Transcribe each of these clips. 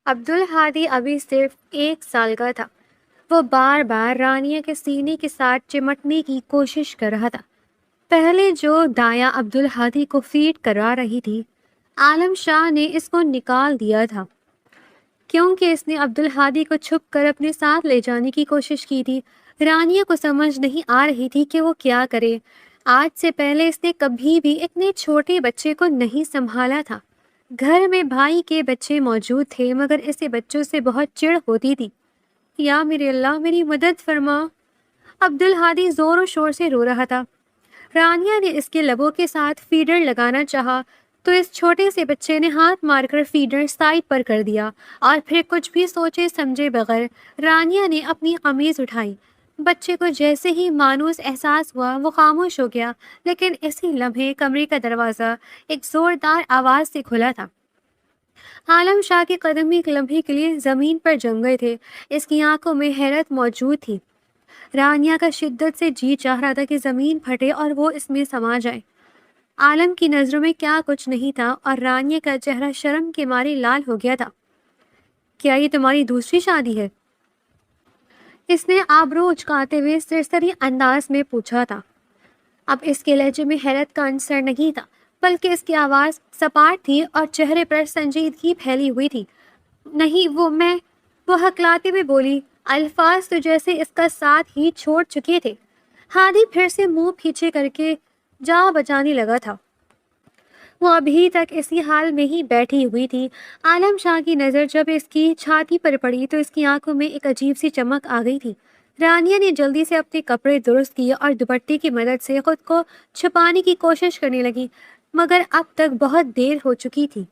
عبدالہادی ابھی صرف 1 سال کا تھا۔ وہ بار بار رانیہ کے سینے کے ساتھ چمٹنے کی کوشش کر رہا تھا۔ پہلے جو دایا عبدالہادی کو فیڈ کرا رہی تھی، عالم شاہ نے اس کو نکال دیا تھا، کیونکہ اس نے عبدالہادی کو چھپ کر اپنے ساتھ لے جانے کی کوشش کی تھی۔ رانیہ کو سمجھ نہیں آ رہی تھی کہ وہ کیا کرے۔ آج سے پہلے اس نے کبھی بھی اتنے چھوٹے بچے کو نہیں سنبھالا تھا۔ گھر میں بھائی کے بچے موجود تھے، مگر اسے بچوں سے بہت چڑ ہوتی تھی۔ یا میرے اللہ، میری مدد فرما! عبدالہادی زور و شور سے رو رہا تھا۔ رانیہ نے اس کے لبوں کے ساتھ فیڈر لگانا چاہا تو اس چھوٹے سے بچے نے ہاتھ مار کر فیڈر سائڈ پر کر دیا، اور پھر کچھ بھی سوچے سمجھے بغیر رانیہ نے اپنی قمیض اٹھائی۔ بچے کو جیسے ہی مانوس احساس ہوا وہ خاموش ہو گیا، لیکن اسی لمحے کمرے کا دروازہ ایک زوردار آواز سے کھلا تھا۔ عالم شاہ کے قدم ایک لمحے کے لیے زمین پر جم گئے تھے۔ اس کی آنکھوں میں حیرت موجود تھی۔ رانیہ کا شدت سے جی چاہ رہا تھا کہ زمین پھٹے اور وہ اس میں سما جائے۔ عالم کی نظروں میں کیا کچھ نہیں تھا، اور رانیہ کا چہرہ شرم کے مارے لال ہو گیا تھا۔ کیا یہ تمہاری دوسری شادی ہے؟ اس نے آبرو اچکاتے ہوئے سرسری انداز میں پوچھا تھا۔ اب اس کے لہجے میں حیرت کا عنصر نہیں تھا، بلکہ اس کی آواز سپاٹ تھی اور چہرے پر سنجیدگی پھیلی ہوئی تھی۔ نہیں، وہ ہکلاتے ہوئے بولی، الفاظ تو جیسے اس کا ساتھ ہی چھوڑ چکے تھے۔ ہادی پھر سے منہ پیچھے کر کے جا بجانے لگا تھا۔ وہ ابھی تک اسی حال میں ہی بیٹھی ہوئی تھی۔ عالم شاہ کی نظر جب اس کی چھاتی پر پڑی تو اس کی آنکھوں میں ایک عجیب سی چمک آ گئی تھی۔ رانیہ نے جلدی سے اپنے کپڑے درست کیے اور دوپٹے کی مدد سے خود کو چھپانے کی کوشش کرنے لگی، مگر اب تک بہت دیر ہو چکی تھی۔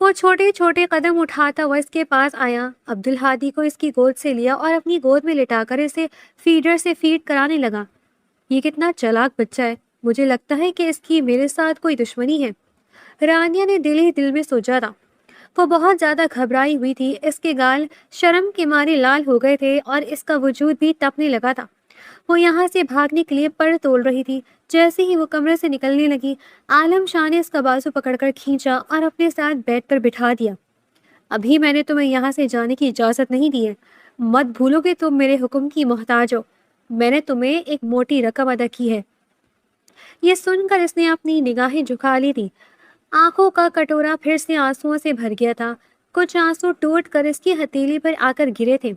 وہ چھوٹے چھوٹے قدم اٹھاتا ہوا اس کے پاس آیا، عبدالہادی کو اس کی گود سے لیا اور اپنی گود میں لٹا کر اسے فیڈر سے فیڈ کرانے لگا۔ یہ کتنا چالاک بچہ ہے، مجھے لگتا ہے کہ اس کی میرے ساتھ کوئی دشمنی ہے، رانیہ نے دل ہی دل میں سوچا تھا۔ وہ بہت زیادہ گھبرائی ہوئی تھی، اس کے گال شرم کے مارے لال ہو گئے تھے اور اس کا وجود بھی تپنے لگا تھا۔ وہ یہاں سے بھاگنے کے لیے پر تول رہی تھی۔ جیسے ہی وہ کمرے سے نکلنے لگی، عالم شاہ نے اس کا بازو پکڑ کر کھینچا اور اپنے ساتھ بیڈ پر بٹھا دیا۔ ابھی میں نے تمہیں یہاں سے جانے کی اجازت نہیں دی ہے، مت بھولو کہ تم میرے حکم کی محتاج ہو، میں نے تمہیں ایک موٹی رقم ادا کی ہے۔ یہ سن کر اس نے اپنی نگاہیں جھکا لی تھی۔ آنکھوں کا کٹورا پھر سے آنسوؤں سے بھر گیا تھا۔ کچھ آنسو ٹوٹ کر اس کی ہتھیلی پر آ کر گرے تھے۔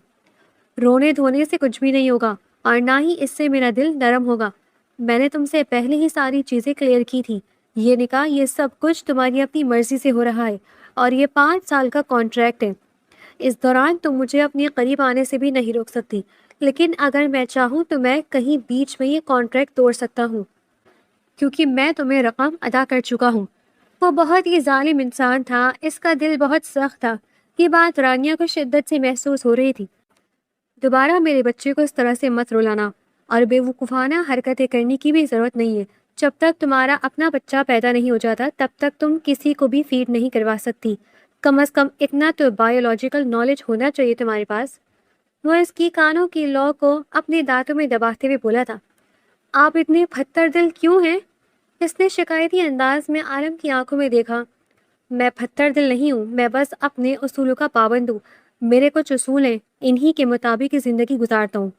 رونے دھونے سے کچھ بھی نہیں ہوگا، اور نہ ہی اس سے میرا دل نرم ہوگا۔ میں نے تم سے پہلے ہی ساری چیزیں کلیئر کی تھی۔ یہ نکاح، یہ سب کچھ تمہاری اپنی مرضی سے ہو رہا ہے، اور یہ 5 سال کا کانٹریکٹ ہے۔ اس دوران تم مجھے اپنے قریب آنے سے بھی نہیں روک سکتی، لیکن اگر میں چاہوں تو میں کہیں بیچ میں یہ کانٹریکٹ توڑ سکتا ہوں، کیونکہ میں تمہیں رقم ادا کر چکا ہوں۔ وہ بہت ہی ظالم انسان تھا، اس کا دل بہت سخت تھا۔ یہ بات رانیہ کو شدت سے محسوس ہو رہی تھی۔ دوبارہ میرے بچے کو اس طرح سے مت رلانا اور بے وقوفانہ حرکتیں کرنے کی بھی ضرورت نہیں ہے۔ جب تک تمہارا اپنا بچہ پیدا نہیں ہو جاتا تب تک تم کسی کو بھی فیڈ نہیں کروا سکتی۔ کم از کم اتنا تو بایولوجیکل نالج ہونا چاہیے تمہارے پاس۔ وہ اس کی کانوں کی لو کو اپنے دانتوں میں دباتے ہوئے بولا تھا۔ آپ اتنے پتھر دل کیوں ہیں؟ اس نے شکایتی انداز میں عالم کی آنکھوں میں دیکھا۔ میں پتھر دل نہیں ہوں، میں بس اپنے اصولوں کا پابند ہوں۔ میرے کچھ اصول ہیں، انہی کے مطابق زندگی گزارتا ہوں۔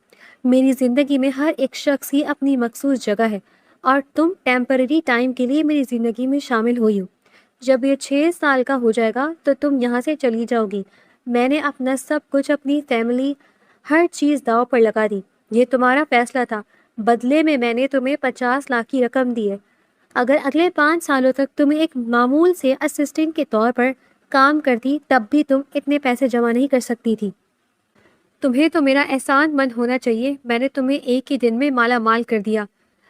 میری زندگی میں ہر ایک شخص کی اپنی مخصوص جگہ ہے، اور تم ٹیمپرری ٹائم کے لیے میری زندگی میں شامل ہوئی ہو۔ جب یہ 6 سال کا ہو جائے گا تو تم یہاں سے چلی جاؤ گی۔ میں نے اپنا سب کچھ، اپنی فیملی، ہر چیز داؤ پر لگا دی۔ یہ تمہارا فیصلہ تھا، بدلے میں میں نے تمہیں 50 لاکھ کی رقم دی ہے۔ اگر اگلے 5 سالوں تک تم ایک معمول سے اسسٹنٹ کے طور پر کام کرتی تب بھی تم اتنے پیسے جمع نہیں کر سکتی تھی۔ تمہیں تو میرا احسان مند ہونا چاہیے، میں نے تمہیں ایک ہی دن میں مالا مال کر دیا۔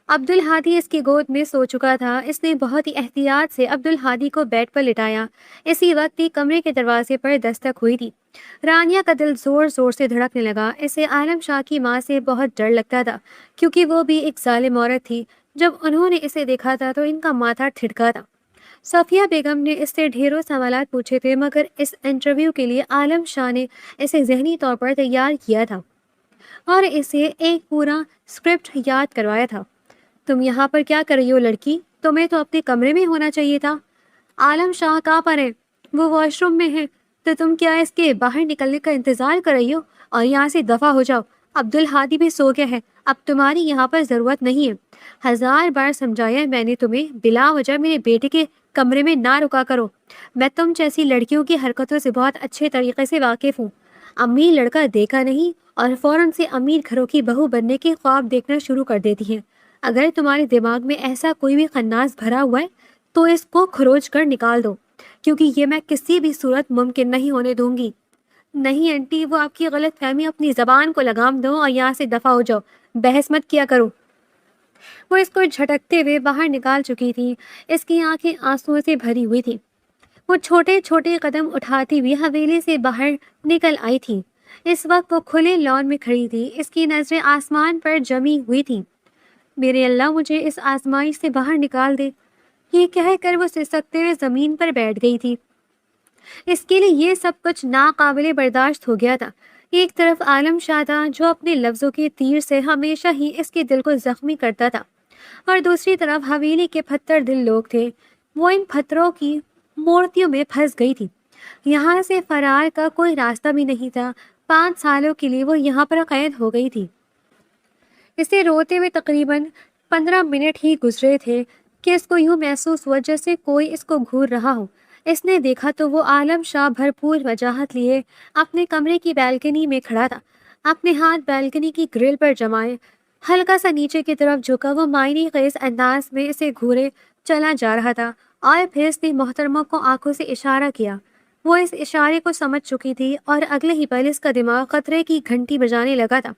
عبدالہادی اس کی گود میں سو چکا تھا۔ اس نے بہت ہی احتیاط سے عبدالہادی کو بیڈ پر لٹایا۔ اسی وقت ہی کمرے کے دروازے پر دستک ہوئی تھی۔ رانیہ کا دل زور زور سے دھڑکنے لگا۔ اسے عالم شاہ کی ماں سے بہت ڈر لگتا تھا، کیونکہ وہ بھی ایک ظالم عورت تھی۔ جب انہوں نے اسے دیکھا تھا تو ان کا ماتھا ٹھٹکا تھا۔ صفیہ بیگم نے اس سے ڈھیروں سوالات پوچھے تھے، مگر اس انٹرویو کے لیے عالم شاہ نے اسے ذہنی طور پر تیار کیا تھا اور اسے ایک پورا اسکرپٹ یاد کروایا تھا۔ تم یہاں پر کیا کر رہی ہو لڑکی؟ تمہیں تو اپنے کمرے میں ہونا چاہیے تھا۔ عالم شاہ کہاں پر ہے؟ وہ واش روم میں ہے، تو تم کیا اس کے باہر نکلنے کا انتظار کر رہی ہو؟ اور یہاں سے دفع ہو جاؤ، عبدالہادی بھی سو گیا ہے، اب تمہاری یہاں پر ضرورت نہیں ہے۔ 1000 بار سمجھایا میں نے تمہیں، بلا وجہ میرے بیٹے کے کمرے میں نہ رکا کرو۔ میں تم جیسی لڑکیوں کی حرکتوں سے بہت اچھے طریقے سے واقف ہوں۔ امیر لڑکا دیکھا نہیں اور فوراً سے امیر گھروں کی بہو بننے کے خواب دیکھنا شروع کر دیتی ہیں۔ اگر تمہارے دماغ میں ایسا کوئی بھی خناس بھرا ہوا ہے تو اس کو کھروچ کر نکال دو، کیونکہ یہ میں کسی بھی صورت ممکن نہیں ہونے دوں گی۔ نہیں انٹی، وہ آپ کی غلط فہمی، اپنی زبان کو لگام دو اور یہاں سے دفع ہو جاؤ، بحث مت کیا کرو۔ وہ اس کو جھٹکتے ہوئے باہر نکال چکی تھی، اس کی آنکھیں آنسوؤں سے بھری ہوئی تھی۔ وہ چھوٹے چھوٹے قدم اٹھاتی ہوئی حویلی سے باہر نکل آئی تھی۔ اس وقت وہ کھلے لان میں کھڑی تھی، اس کی نظریں آسمان پر جمی ہوئی تھیں۔ میرے اللہ، مجھے اس آزمائش سے باہر نکال دے، یہ کہہ کر وہ سسکتے ہوئے زمین پر بیٹھ گئی تھی۔ اس کے لیے یہ سب کچھ ناقابل برداشت ہو گیا تھا۔ ایک طرف عالم شاہ تھا جو اپنے لفظوں کے تیر سے ہمیشہ ہی اس کے دل کو زخمی کرتا تھا، اور دوسری طرف حویلی کے پتھر دل لوگ تھے۔ وہ ان پتھروں کی مورتیوں میں پھنس گئی تھی۔ یہاں سے فرار کا کوئی راستہ بھی نہیں تھا۔ 5 سالوں کے لیے وہ یہاں پر قید ہو گئی تھی۔ اسے روتے ہوئے تقریباً 15 منٹ ہی گزرے تھے کہ اس کو یوں محسوس ہوا جیسے کوئی اس کو گھور رہا ہو۔ اس نے دیکھا تو وہ عالم شاہ بھرپور وجاہت لیے اپنے کمرے کی بالکنی میں کھڑا تھا، اپنے ہاتھ بالکنی کی گرل پر جمائے، ہلکا سا نیچے کی طرف جھکا وہ معنی خیز انداز میں اسے گھورے چلا جا رہا تھا، اور پھر اس نے محترمہ کو آنکھوں سے اشارہ کیا۔ وہ اس اشارے کو سمجھ چکی تھی اور اگلے ہی پل اس کا دماغ خطرے کی گھنٹی بجانے لگا تھا۔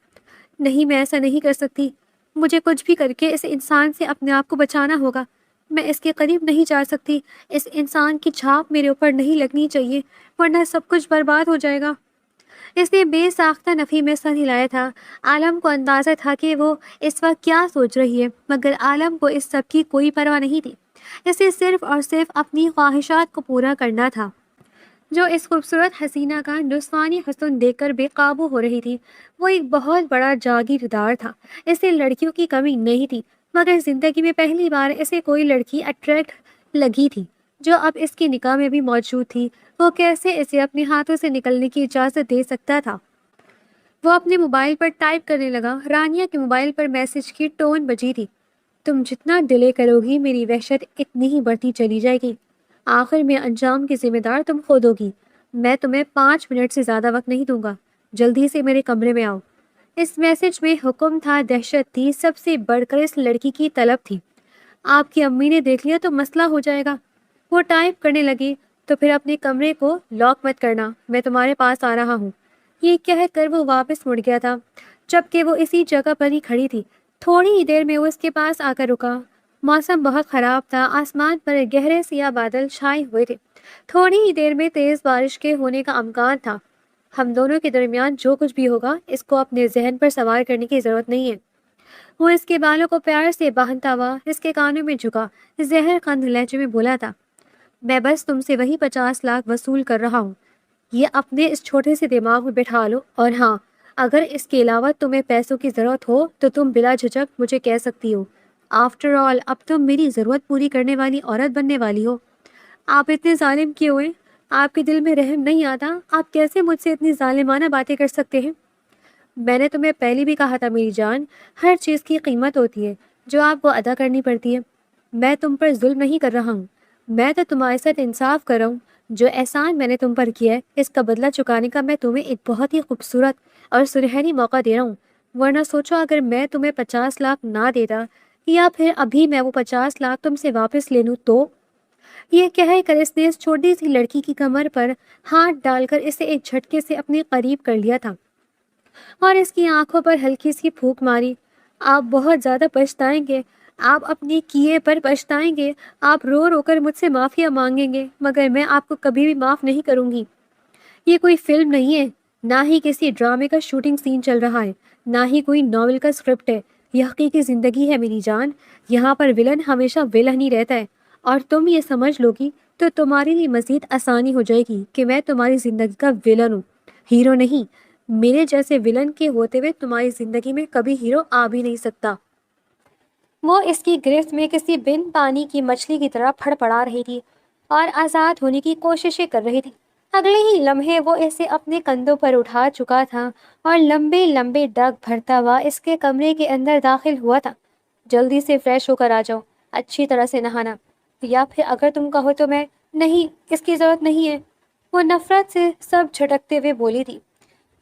نہیں، میں ایسا نہیں کر سکتی، مجھے کچھ بھی کر کے اس انسان سے اپنے آپ کو بچانا ہوگا۔ میں اس کے قریب نہیں جا سکتی، اس انسان کی چھاپ میرے اوپر نہیں لگنی چاہیے، ورنہ سب کچھ برباد ہو جائے گا۔ اس نے بے ساختہ نفی میں سر ہلایا تھا۔ عالم کو اندازہ تھا کہ وہ اس وقت کیا سوچ رہی ہے، مگر عالم کو اس سب کی کوئی پرواہ نہیں تھی۔ اسے صرف اور صرف اپنی خواہشات کو پورا کرنا تھا۔ جو اس خوبصورت حسینہ کا نسوانی حسن دیکھ کر بے قابو ہو رہی تھی، وہ ایک بہت بڑا جاگیردار تھا۔ اسے لڑکیوں کی کمی نہیں تھی، مگر زندگی میں پہلی بار اسے کوئی لڑکی اٹریکٹ لگی تھی جو اب اس کی نکاح میں بھی موجود تھی۔ وہ کیسے اسے اپنے ہاتھوں سے نکلنے کی اجازت دے سکتا تھا؟ وہ اپنے موبائل پر ٹائپ کرنے لگا۔ رانیہ کے موبائل پر میسج کی ٹون بجی تھی۔ تم جتنا ڈیلے کرو گی میری وحشت اتنی ہی بڑھتی چلی جائے گی، آخر میں انجام کی ذمہ دار تم خود ہوگی۔ میں تمہیں 5 منٹ سے زیادہ وقت نہیں دوں گا، جلدی سے میرے کمرے میں آؤ۔ اس میسج میں حکم تھا، دہشت تھی، سب سے بڑھ کر اس لڑکی کی طلب تھی۔ آپ کی امی نے دیکھ لیا تو مسئلہ ہو جائے گا۔ وہ ٹائپ کرنے لگی، تو پھر اپنے کمرے کو لاک مت کرنا، میں تمہارے پاس آ رہا ہوں۔ یہ کہہ کر وہ واپس مڑ گیا تھا، جبکہ وہ اسی جگہ پر ہی کھڑی تھی۔ تھوڑی ہی دیر میں وہ اس کے پاس آ کر رکا۔ موسم بہت خراب تھا، آسمان پر گہرے سیاہ بادل چھائے ہوئے تھے۔ تھوڑی ہی دیر میں تیز بارش کے ہونے کا امکان تھا۔ ہم دونوں کے درمیان جو کچھ بھی ہوگا اس کو اپنے ذہن پر سوار کرنے کی ضرورت نہیں ہے۔ وہ اس کے بالوں کو پیار سے باندھتا ہوا اس کے کانوں میں جھکا، زہر خند لہجے میں بولا تھا، میں بس تم سے وہی 50 لاکھ وصول کر رہا ہوں، یہ اپنے اس چھوٹے سے دماغ میں بٹھا لو، اور ہاں، اگر اس کے علاوہ تمہیں پیسوں کی ضرورت ہو تو تم بلا جھجک مجھے کہہ سکتی ہو۔ آفٹر آل اب تم میری ضرورت پوری کرنے والی عورت بننے والی ہو۔ آپ اتنے ظالم کیوں ہوئے؟ آپ کے دل میں رحم نہیں آتا؟ آپ کیسے مجھ سے اتنی ظالمانہ باتیں کر سکتے ہیں؟ میں نے تمہیں پہلے بھی کہا تھا میری جان، ہر چیز کی قیمت ہوتی ہے جو آپ کو ادا کرنی پڑتی ہے۔ میں تم پر ظلم نہیں کر رہا ہوں، میں تو تمہارے ساتھ انصاف کر رہا ہوں۔ جو احسان میں نے تم پر کیا ہے اس کا بدلہ چکانے کا میں تمہیں ایک بہت ہی خوبصورت اور سنہری موقع دے رہا ہوں، ورنہ سوچو اگر میں تمہیں 50 لاکھ نہ دیتا، یا پھر ابھی میں وہ 50 لاکھ تم سے واپس لے لوں تو؟ یہ کہہ کر اس نے اس چھوٹی سی لڑکی کی کمر پر ہاتھ ڈال کر اسے ایک جھٹکے سے اپنے قریب کر لیا تھا اور اس کی آنکھوں پر ہلکی سی پھونک ماری۔ آپ بہت زیادہ پچھتائیں گے، آپ اپنے کیے پر پچھتائیں گے، آپ رو رو کر مجھ سے معافیا مانگیں گے، مگر میں آپ کو کبھی بھی معاف نہیں کروں گی۔ یہ کوئی فلم نہیں ہے، نہ ہی کسی ڈرامے کا شوٹنگ سین چل رہا ہے، نہ ہی کوئی ناول کا اسکرپٹ ہے، یہ حقیقی زندگی ہے میری جان۔ یہاں پر ولن ہمیشہ ولن ہی رہتا ہے، اور تم یہ سمجھ لو گی تو تمہارے لیے مزید آسانی ہو جائے گی کہ میں تمہاری زندگی کا ولن ہوں، ہیرو نہیں۔ میرے جیسے ولن کے ہوتے ہوئے تمہاری زندگی میں کبھی ہیرو آ بھی نہیں سکتا۔ وہ اس کی گرفت میں کسی بن پانی کی مچھلی کی طرح پھڑ پڑا رہی تھی اور آزاد ہونے کی کوششیں کر رہی تھی۔ اگلے ہی لمحے وہ اسے اپنے کندھوں پر اٹھا چکا تھا اور لمبے لمبے ڈگ بھرتا ہوا اس کے کمرے کے اندر داخل ہوا تھا۔ جلدی سے فریش ہو کر آ جاؤ، اچھی طرح سے نہانا، یا پھر اگر تم کہو تو میں… نہیں، اس کی ضرورت نہیں ہے، وہ نفرت سے سب جھٹکتے ہوئے بولی تھی۔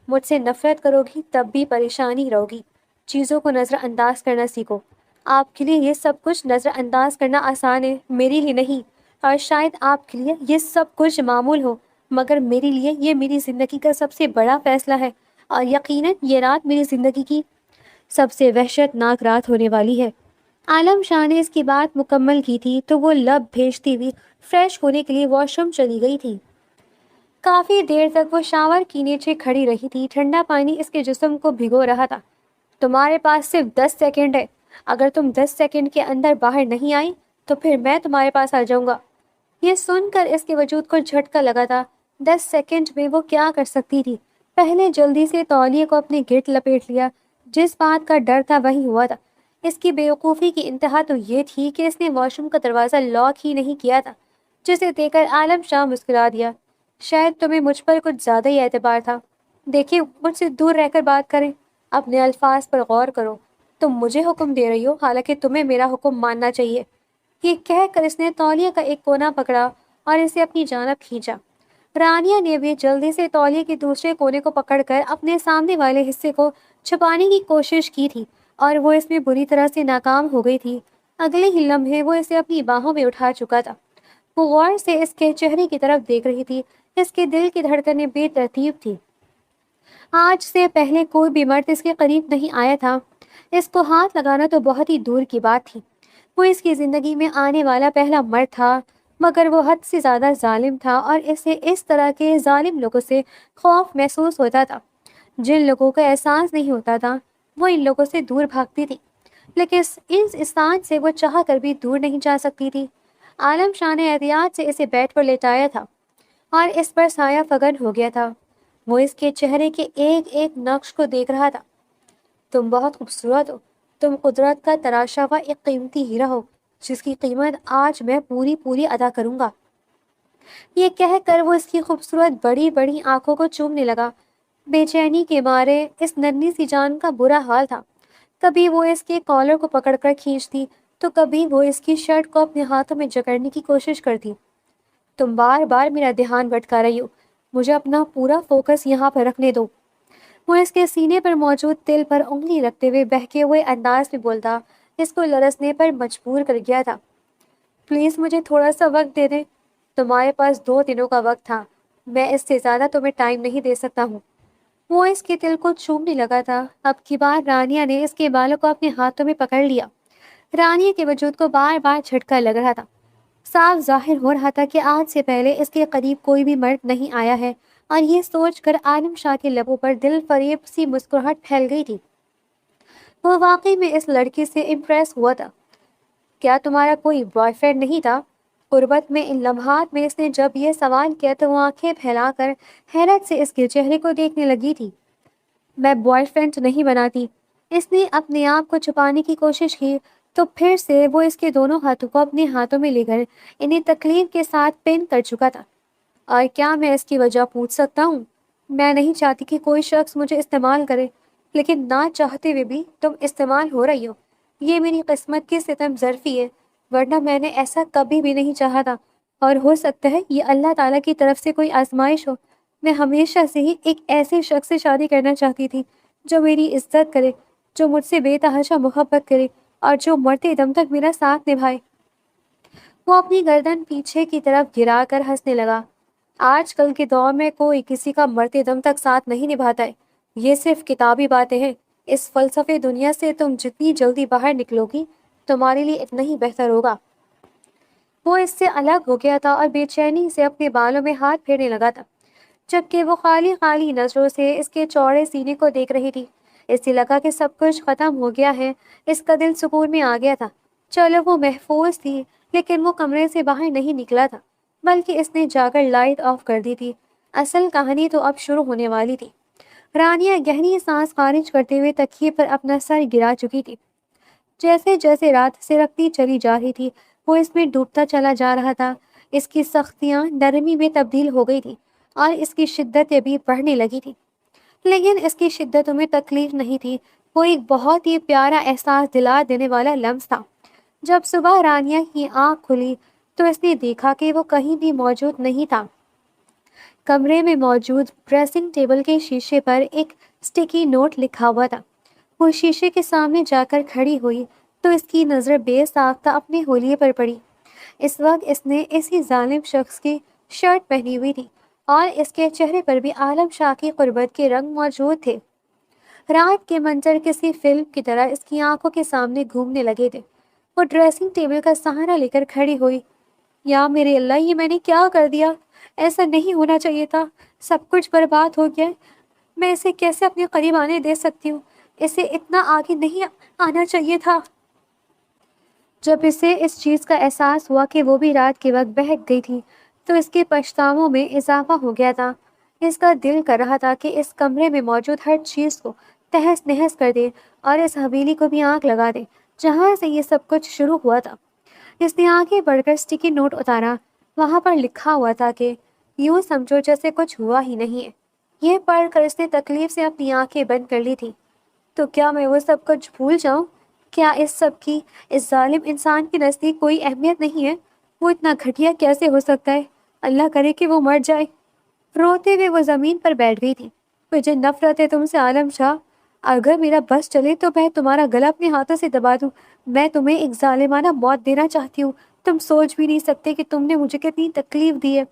مجھ سے نفرت کرو گی تب بھی پریشانی رہو گی۔ چیزوں کو نظر انداز کرنا سیکھو۔ آپ کے لیے یہ سب کچھ نظر انداز کرنا آسان ہے، میرے لیے نہیں، اور شاید آپ کے لیے یہ سب کچھ معمول ہو، مگر میرے لیے یہ میری زندگی کا سب سے بڑا فیصلہ ہے، اور یقیناً یہ رات میری زندگی کی سب سے وحشت ناک رات ہونے والی ہے۔ عالم شاہ نے اس کی بات مکمل کی تھی تو وہ لب بھیجتی ہوئی فریش ہونے کے لیے واش روم چلی گئی تھی۔ کافی دیر تک وہ شاور کے نیچے کھڑی رہی تھی۔ ٹھنڈا پانی اس کے جسم کو بھگو رہا تھا۔ تمہارے پاس صرف 10 سیکنڈ ہے، اگر تم 10 سیکنڈ کے اندر باہر نہیں آئی تو پھر میں تمہارے پاس آ جاؤں گا۔ یہ سن کر اس کے وجود کو جھٹکا لگا تھا۔ 10 سیکنڈ میں وہ کیا کر سکتی تھی؟ پہلے جلدی سے تولیے کو اپنے گرد لپیٹ لیا۔ جس بات کا ڈر تھا وہی ہوا تھا۔ اس کی بے وقوفی کی انتہا تو یہ تھی کہ اس نے واش روم کا دروازہ لاک ہی نہیں کیا تھا، جسے دیکھ کر عالم شاہ مسکرا دیا۔ شاید تمہیں مجھ پر کچھ زیادہ ہی اعتبار تھا۔ دیکھیں، مجھ سے دور رہ کر بات کریں، اپنے الفاظ پر غور کرو۔ تم مجھے حکم دے رہی ہو، حالانکہ تمہیں میرا حکم ماننا چاہیے۔ یہ کہہ کر اس نے تولیے کا ایک کونا پکڑا اور اسے اپنی جانب کھینچا۔ رانیہ نے بھی جلدی سے تولیے کے دوسرے کونے کو پکڑ کر اپنے سامنے والے حصے کو چھپانے کی کوشش کی تھی، اور وہ اس میں بری طرح سے ناکام ہو گئی تھی۔ اگلے ہی لمحے وہ اسے اپنی باہوں میں اٹھا چکا تھا۔ وہ غور سے اس کے چہرے کی طرف دیکھ رہی تھی۔ اس کے دل کی دھڑکنیں بے ترتیب تھی۔ آج سے پہلے کوئی بھی مرد اس کے قریب نہیں آیا تھا۔ اس کو ہاتھ لگانا تو بہت ہی دور کی بات تھی۔ وہ اس کی زندگی میں آنے والا پہلا مرد تھا، مگر وہ حد سے زیادہ ظالم تھا، اور اسے اس طرح کے ظالم لوگوں سے خوف محسوس ہوتا تھا۔ جن لوگوں کا احساس نہیں ہوتا تھا وہ ان لوگوں سے دور بھاگتی تھی، لیکن اس انسان سے وہ چاہ کر بھی دور نہیں جا سکتی تھی۔ عالم شاہ نے احتیاط سے اسے بیڈ پر لیٹایا تھا اور اس پر سایہ فگن ہو گیا تھا۔ وہ اس کے چہرے کے ایک ایک نقش کو دیکھ رہا تھا۔ تم بہت خوبصورت ہو، تم قدرت کا تراشا ہوا ایک قیمتی ہیرا ہو، جس کی قیمت آج میں پوری ادا کروں گا۔ یہ کہہ کر وہ اس کی خوبصورت بڑی بڑی آنکھوں کو چومنے لگا۔ بے چینی کے مارے اس ننھی سی جان کا برا حال تھا۔ کبھی وہ اس کے کالر کو پکڑ کر کھینچتی تو کبھی وہ اس کی شرٹ کو اپنے ہاتھوں میں جکڑنے کی کوشش کرتی۔ تم بار بار میرا دھیان بھٹکا رہی ہو، مجھے اپنا پورا فوکس یہاں پر رکھنے دو۔ وہ اس کے سینے پر موجود تل پر انگلی رکھتے ہوئے بہکے ہوئے انداز میں بولتا، اس کو لرزنے پر مجبور کر گیا تھا۔ پلیز مجھے تھوڑا سا وقت دے دیں، تمہارے پاس 2 دنوں کا وقت تھا، میں اس سے زیادہ تمہیں ٹائم نہیں دے سکتا ہوں۔ وہ اس کے دل کو چومنے لگا تھا۔ اب کی بار رانیہ نے اس کے بالوں کو اپنے ہاتھوں میں پکڑ لیا۔ رانیہ کے وجود کو بار بار جھٹکا لگ رہا تھا۔ صاف ظاہر ہو رہا تھا کہ آج سے پہلے اس کے قریب کوئی بھی مرد نہیں آیا ہے، اور یہ سوچ کر عالم شاہ کے لبوں پر دل فریب سی مسکراہٹ پھیل گئی تھی۔ وہ واقعی میں اس لڑکی سے امپریس ہوا تھا۔ کیا تمہارا کوئی بوائے فرینڈ نہیں تھا؟ قربت میں ان لمحات میں اس نے جب یہ سوال کیا تو وہ آنکھیں پھیلا کر حیرت سے اس کے چہرے کو دیکھنے لگی تھی۔ میں بوائے فرینڈ نہیں بناتی۔ اس نے اپنے آپ کو چھپانے کی کوشش کی تو پھر سے وہ اس کے دونوں ہاتھوں کو اپنے ہاتھوں میں لے کر انہیں تکلیف کے ساتھ پن کر چکا تھا۔ اور کیا میں اس کی وجہ پوچھ سکتا ہوں؟ میں نہیں چاہتی کہ کوئی شخص مجھے استعمال کرے، لیکن نہ چاہتے ہوئے بھی تم استعمال ہو رہی ہو۔ یہ میری قسمت کی ستم ظرفی ہے، ورنہ میں نے ایسا کبھی بھی نہیں چاہا تھا، اور ہو سکتا ہے یہ اللہ تعالیٰ کی طرف سے کوئی آزمائش ہو۔ میں ہمیشہ سے ہی ایک ایسے شخص سے شادی کرنا چاہتی تھی جو میری عزت کرے، جو مجھ سے بے تحاشا محبت کرے، اور جو مرتے دم تک میرا ساتھ نبھائے۔ وہ اپنی گردن پیچھے کی طرف گرا کر ہنسنے لگا۔ آج کل کے دور میں کوئی کسی کا مرتے دم تک ساتھ نہیں نبھاتا ہے، یہ صرف کتابی باتیں ہیں۔ اس فلسفی دنیا سے تم جتنی جلدی باہر نکلو گی تمہارے لیے اتنا ہی بہتر ہوگا۔ وہ اس سے الگ ہو گیا تھا اور بے چینی سے اپنے بالوں میں ہاتھ پھیرنے لگا تھا، جبکہ وہ خالی خالی نظروں سے اس کے چوڑے سینے کو دیکھ رہی تھی۔ اسے لگا کہ سب کچھ ختم ہو گیا ہے، اس کا دل سکون میں آ گیا تھا۔ چلو وہ محفوظ تھی، لیکن وہ کمرے سے باہر نہیں نکلا تھا، بلکہ اس نے جا کر لائٹ آف کر دی تھی۔ اصل کہانی تو اب شروع ہونے والی تھی۔ رانیہ گہری سانس خارج کرتے ہوئے تکیے پر اپنا سر گرا چکی تھی۔ جیسے جیسے رات سرکتی چلی جا رہی تھی وہ اس میں ڈوبتا چلا جا رہا تھا۔ اس کی سختیاں نرمی میں تبدیل ہو گئی تھی۔ اور اس کی شدت بھی بڑھنے لگی تھی۔ لیکن اس کی شدتوں میں تکلیف نہیں تھی، وہ ایک بہت ہی پیارا احساس دلا دینے والا لمس تھا۔ جب صبح رانیہ کی آنکھ کھلی تو اس نے دیکھا کہ وہ کہیں بھی موجود نہیں تھا۔ کمرے میں موجود ڈریسنگ ٹیبل کے شیشے پر ایک سٹیکی نوٹ لکھا ہوا تھا۔ وہ شیشے کے سامنے جا کر کھڑی ہوئی تو اس کی نظر بے ساختہ اپنے حولیے پر پڑی۔ اس وقت اس نے اسی ظالم شخص کی شرٹ پہنی ہوئی تھی اور اس کے چہرے پر بھی عالم شاہ کی قربت کے رنگ موجود تھے۔ رات کے منظر کسی فلم کی طرح اس کی آنکھوں کے سامنے گھومنے لگے تھے۔ وہ ڈریسنگ ٹیبل کا سہارا لے کر کھڑی ہوئی۔ یا میرے اللہ، یہ میں نے کیا کر دیا؟ ایسا نہیں ہونا چاہیے تھا، سب کچھ برباد ہو گیا ہے۔ میں اسے کیسے اپنے قریب آنے دے سکتی ہوں؟ اسے اتنا آگے نہیں آنا چاہیے تھا۔ جب اسے اس چیز کا احساس ہوا کہ وہ بھی رات کے وقت بہک گئی تھی تو اس کے پچھتاووں میں اضافہ ہو گیا تھا۔ اس کا دل کر رہا تھا کہ اس کمرے میں موجود ہر چیز کو تہس نہس کر دے اور اس حویلی کو بھی آگ لگا دے جہاں سے یہ سب کچھ شروع ہوا تھا۔ اس نے آگے بڑھ کر سٹیکی نوٹ اتارا۔ وہاں پر لکھا ہوا تھا کہ یوں سمجھو جیسے کچھ ہوا ہی نہیں ہے۔ یہ پڑھ کر اس نے تکلیف سے اپنی آنکھیں بند کر لی تھی۔ تو کیا میں وہ سب کچھ بھول جاؤں؟ کیا اس سب کی اس ظالم انسان کے نزدیک کوئی اہمیت نہیں ہے؟ وہ اتنا گھٹیا کیسے ہو سکتا ہے؟ اللہ کرے کہ وہ مر جائے۔ روتے ہوئے وہ زمین پر بیٹھ گئی تھی۔ مجھے نفرت ہے تم سے عالم شاہ۔ اگر میرا بس چلے تو میں تمہارا گلا اپنے ہاتھوں سے دبا دوں۔ میں تمہیں ایک ظالمانہ موت دینا چاہتی ہوں۔ تم سوچ بھی نہیں سکتے کہ تم نے مجھے کتنی تکلیف دی ہے۔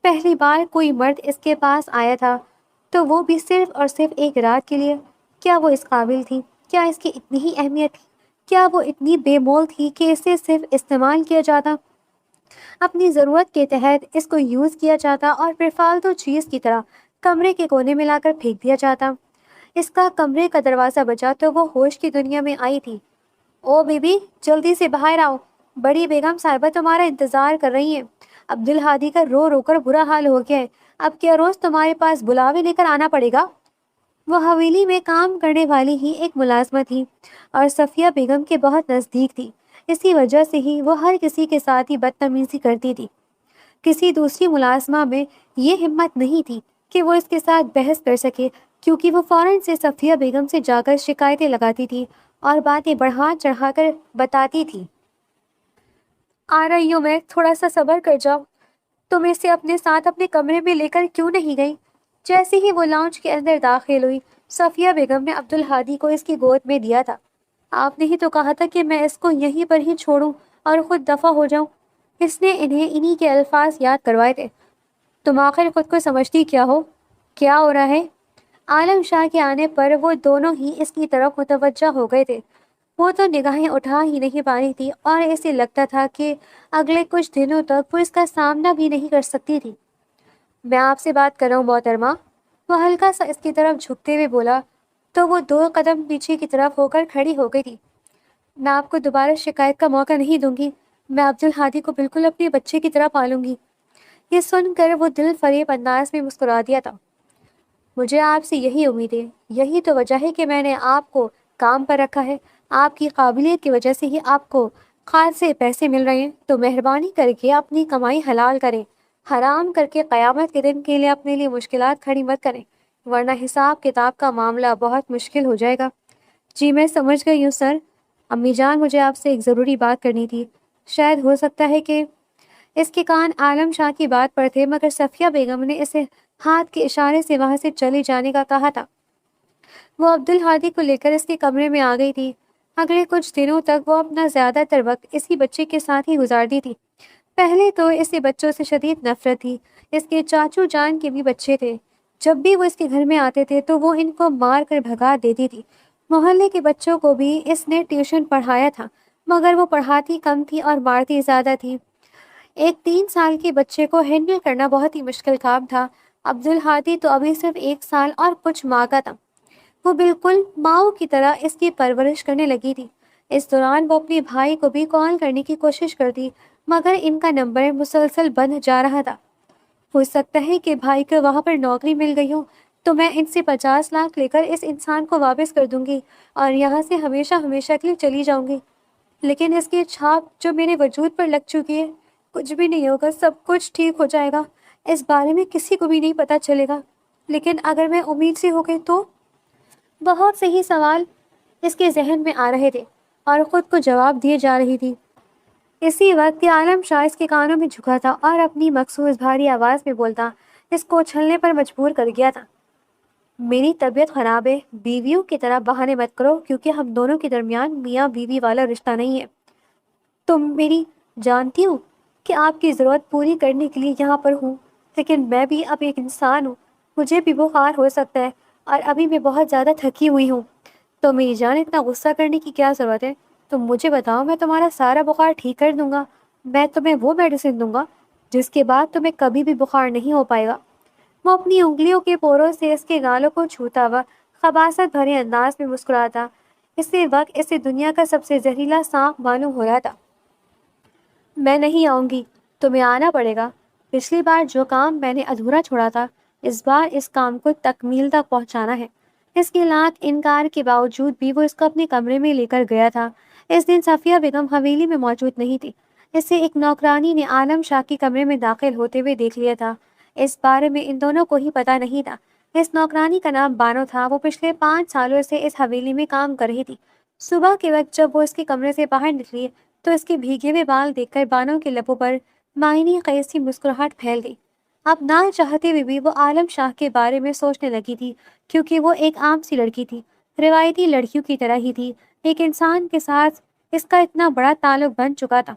پہلی بار کوئی مرد اس کے پاس آیا تھا تو وہ بھی صرف اور صرف ایک رات کے لیے۔ کیا وہ اس قابل تھی؟ کیا اس کی اتنی ہی اہمیت تھی؟ کیا وہ اتنی بے مول تھی کہ اسے صرف استعمال کیا جاتا، اپنی ضرورت کے تحت اس کو یوز کیا جاتا اور پھر فالتو چیز کی طرح کمرے کے کونے میں لا کر پھینک دیا جاتا؟ اس کا کمرے کا دروازہ بجا تو وہ ہوش کی دنیا میں آئی تھی۔ او بی بی، جلدی سے باہر آؤ، بڑی بیگم صاحبہ تمہارا انتظار کر رہی ہیں۔ عبدالہادی کا رو رو کر برا حال ہو گیا ہے، اب کیا روز تمہارے پاس بلاوے لے کر آنا پڑے گا؟ وہ حویلی میں کام کرنے والی ہی ایک ملازمہ تھی اور صفیہ بیگم کے بہت نزدیک تھی۔ اسی وجہ سے ہی وہ ہر کسی کے ساتھ ہی بدتمیزی کرتی تھی۔ کسی دوسری ملازمہ میں یہ ہمت نہیں تھی کہ وہ اس کے ساتھ بحث کر سکے، کیونکہ وہ فوراً سے صفیہ بیگم سے جا کر شکایتیں لگاتی تھی اور باتیں بڑھا چڑھا کر بتاتی تھی۔ آ رہی ہوں میں، تھوڑا سا صبر کر جاؤ۔ تم اسے اپنے ساتھ اپنے کمرے میں لے کر کیوں نہیں گئی؟ جیسے ہی وہ لاؤنج کے اندر داخل ہوئی، صفیہ بیگم نے عبدالہادی کو اس کی گود میں دیا تھا۔ آپ نے ہی تو کہا تھا کہ میں اس کو یہیں پر ہی چھوڑوں اور خود دفع ہو جاؤں۔ اس نے انہی کے الفاظ یاد کروائے تھے۔ تم آخر خود کو سمجھتی کیا ہو؟ کیا ہو رہا ہے؟ عالم شاہ کے آنے پر وہ دونوں ہی اس کی طرف متوجہ ہو گئے تھے۔ وہ تو نگاہیں اٹھا ہی نہیں پا رہی تھی اور اسے لگتا تھا کہ اگلے کچھ دنوں تک وہ اس کا سامنا بھی نہیں کر سکتی تھی۔ میں آپ سے بات کر رہا ہوں محترمہ، وہ ہلکا سا اس کی طرف جھکتے ہوئے بولا تو وہ 2 قدم پیچھے کی طرف ہو کر کھڑی ہو گئی تھی۔ میں آپ کو دوبارہ شکایت کا موقع نہیں دوں گی، میں عبدالہادی کو بالکل اپنے بچے کی طرح پالوں گی۔ یہ سن کر وہ دل فریب انداز میں مسکرا دیا تھا۔ مجھے آپ سے یہی امید ہے، یہی تو وجہ ہے کہ میں نے آپ کو کام پر رکھا ہے۔ آپ کی قابلیت کی وجہ سے ہی آپ کو خاصے پیسے مل رہے ہیں، تو مہربانی کر کے اپنی کمائی حلال کریں، حرام کر کے قیامت کے دن کے لیے اپنے لیے مشکلات کھڑی مت کریں، ورنہ حساب کتاب کا معاملہ بہت مشکل ہو جائے گا۔ جی میں سمجھ گئی ہوں سر۔ امی جان، مجھے آپ سے ایک ضروری بات کرنی تھی۔ شاید ہو سکتا ہے کہ اس کے کان عالم شاہ کی بات پر تھے، مگر صفیہ بیگم نے اسے ہاتھ کے اشارے سے وہاں سے چلے جانے کا کہا تھا۔ وہ عبدالہادی کو لے کر اس کے کمرے میں آ گئی تھی۔ اگلے کچھ دنوں تک وہ اپنا زیادہ تر وقت اسی بچے کے ساتھ ہی گزارتی تھی۔ پہلے تو اسے بچوں سے شدید نفرت تھی۔ اس کے چاچو جان کے بھی بچے تھے۔ جب بھی وہ اس کے گھر میں آتے تھے تو وہ ان کو مار کر بھگا دیتی تھی۔ محلے کے بچوں کو بھی اس نے ٹیوشن پڑھایا تھا، مگر وہ پڑھاتی کم تھی اور مارتی زیادہ تھی۔ ایک 3 سال کے بچے کو ہینڈل کرنا بہت ہی مشکل کام تھا۔ عبدالہادی تو ابھی صرف 1 سال اور کچھ ماہ کا تھا۔ وہ بالکل ماؤں کی طرح اس کی پرورش کرنے لگی تھی۔ اس دوران وہ اپنے بھائی کو بھی کال کرنے کی کوشش کرتی، مگر ان کا نمبر مسلسل بند جا رہا تھا۔ ہو سکتا ہے کہ بھائی کو وہاں پر نوکری مل گئی ہو تو میں ان سے 50 لاکھ لے کر اس انسان کو واپس کر دوں گی اور یہاں سے ہمیشہ ہمیشہ کے لیے چلی جاؤں گی۔ لیکن اس کی چھاپ جو میرے وجود پر لگ چکی ہے، کچھ بھی نہیں ہوگا، سب کچھ ٹھیک ہو جائے گا۔ اس بارے میں کسی کو بھی نہیں پتہ چلے گا، لیکن اگر میں امید سے ہو گئی تو؟ بہت سے ہی سوال اس کے ذہن میں آ رہے تھے اور خود کو جواب دیے جا رہی تھی۔ اسی وقت عالم شاہ اس کے کانوں میں جھکا تھا اور اپنی مخصوص بھاری آواز میں بولتا اس کو اچھلنے پر مجبور کر گیا تھا۔ میری طبیعت خراب ہے، بیویوں کی طرح بہانے مت کرو، کیونکہ ہم دونوں کے درمیان میاں بیوی والا رشتہ نہیں ہے۔ تم میری جانتی ہو کہ آپ کی ضرورت پوری کرنے کے لیے یہاں پر ہوں، لیکن میں بھی اب ایک انسان ہوں، مجھے بھی بخار ہو سکتا ہے اور ابھی میں بہت زیادہ تھکی ہوئی ہوں۔ تو میری جان اتنا غصہ کرنے کی کیا ضرورت ہے؟ تم مجھے بتاؤ، میں تمہارا سارا بخار ٹھیک کر دوں گا۔ میں تمہیں وہ میڈیسن دوں گا جس کے بعد تمہیں کبھی بھی بخار نہیں ہو پائے گا۔ وہ اپنی انگلیوں کے پوروں سے اس کے گالوں کو چھوتا ہوا خباثت بھرے انداز میں مسکراتا۔ اسی وقت اسے دنیا کا سب سے زہریلا سانپ معلوم ہو رہا تھا۔ میں نہیں آؤں گی، تمہیں آنا پڑے گا۔ پچھلی بار جو کام میں نے ادھورا چھوڑا تھا، اس بار اس کام کو تکمیل تک پہنچانا ہے۔ اس کے لاکھ انکار کے باوجود بھی وہ اس کو اپنے کمرے میں لے کر گیا تھا۔ اس دن صفیہ بیگم حویلی میں موجود نہیں تھی۔ اسے ایک نوکرانی نے عالم شاہ کے کمرے میں داخل ہوتے ہوئے دیکھ لیا تھا۔ اس بارے میں ان دونوں کو ہی پتہ نہیں تھا۔ اس نوکرانی کا نام بانو تھا۔ وہ پچھلے 5 سالوں سے اس حویلی میں کام کر رہی تھی۔ صبح کے وقت جب وہ اس کے کمرے سے باہر نکلی تو اس کے بھیگے ہوئے بال دیکھ کر بانو کے لبوں پر معنی خیز سی مسکراہٹ پھیل گئی۔ اب نہ چاہتے ہوئے بھی وہ عالم شاہ کے بارے میں سوچنے لگی تھی، کیونکہ وہ ایک عام سی لڑکی تھی، روایتی لڑکیوں کی طرح ہی تھی۔ ایک انسان کے ساتھ اس کا اتنا بڑا تعلق بن چکا تھا،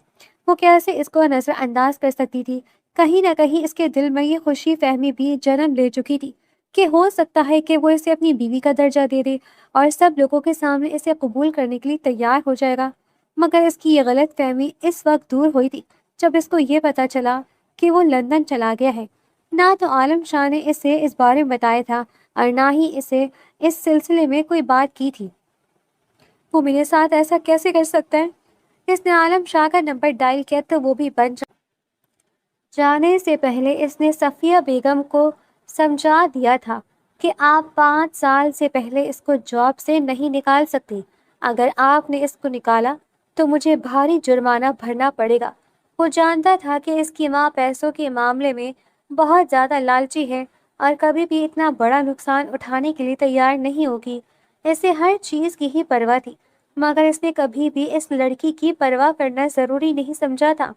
وہ کیسے اس کو نظر انداز کر سکتی تھی؟ کہیں نہ کہیں اس کے دل میں یہ خوشی فہمی بھی جنم لے چکی تھی کہ ہو سکتا ہے کہ وہ اسے اپنی بیوی کا درجہ دے دے اور سب لوگوں کے سامنے اسے قبول کرنے کے لیے تیار ہو جائے گا۔ مگر اس کی یہ غلط فہمی اس وقت دور ہوئی تھی جب اس کو یہ پتا چلا کہ وہ لندن چلا گیا ہے۔ نہ تو عالم شاہ نے اسے اس بارے میں بتایا تھا اور نہ ہی اسے اس سلسلے میں کوئی بات کی تھی۔ وہ میرے ساتھ ایسا کیسے کر سکتا ہے؟ اس نے عالم شاہ کا نمبر ڈائل کیا تو وہ بھی بند جانے سے پہلے اس نے صفیہ بیگم کو سمجھا دیا تھا کہ آپ 5 سال سے پہلے اس کو جاب سے نہیں نکال سکتی۔ اگر آپ نے اس کو نکالا تو مجھے بھاری جرمانہ بھرنا پڑے گا۔ وہ جانتا تھا کہ اس کی ماں پیسوں کے معاملے میں بہت زیادہ لالچی ہے اور کبھی بھی اتنا بڑا نقصان اٹھانے کے لیے تیار نہیں ہوگی۔ اسے ہر چیز کی ہی پرواہ تھی، مگر اس نے کبھی بھی اس لڑکی کی پرواہ کرنا ضروری نہیں سمجھا تھا۔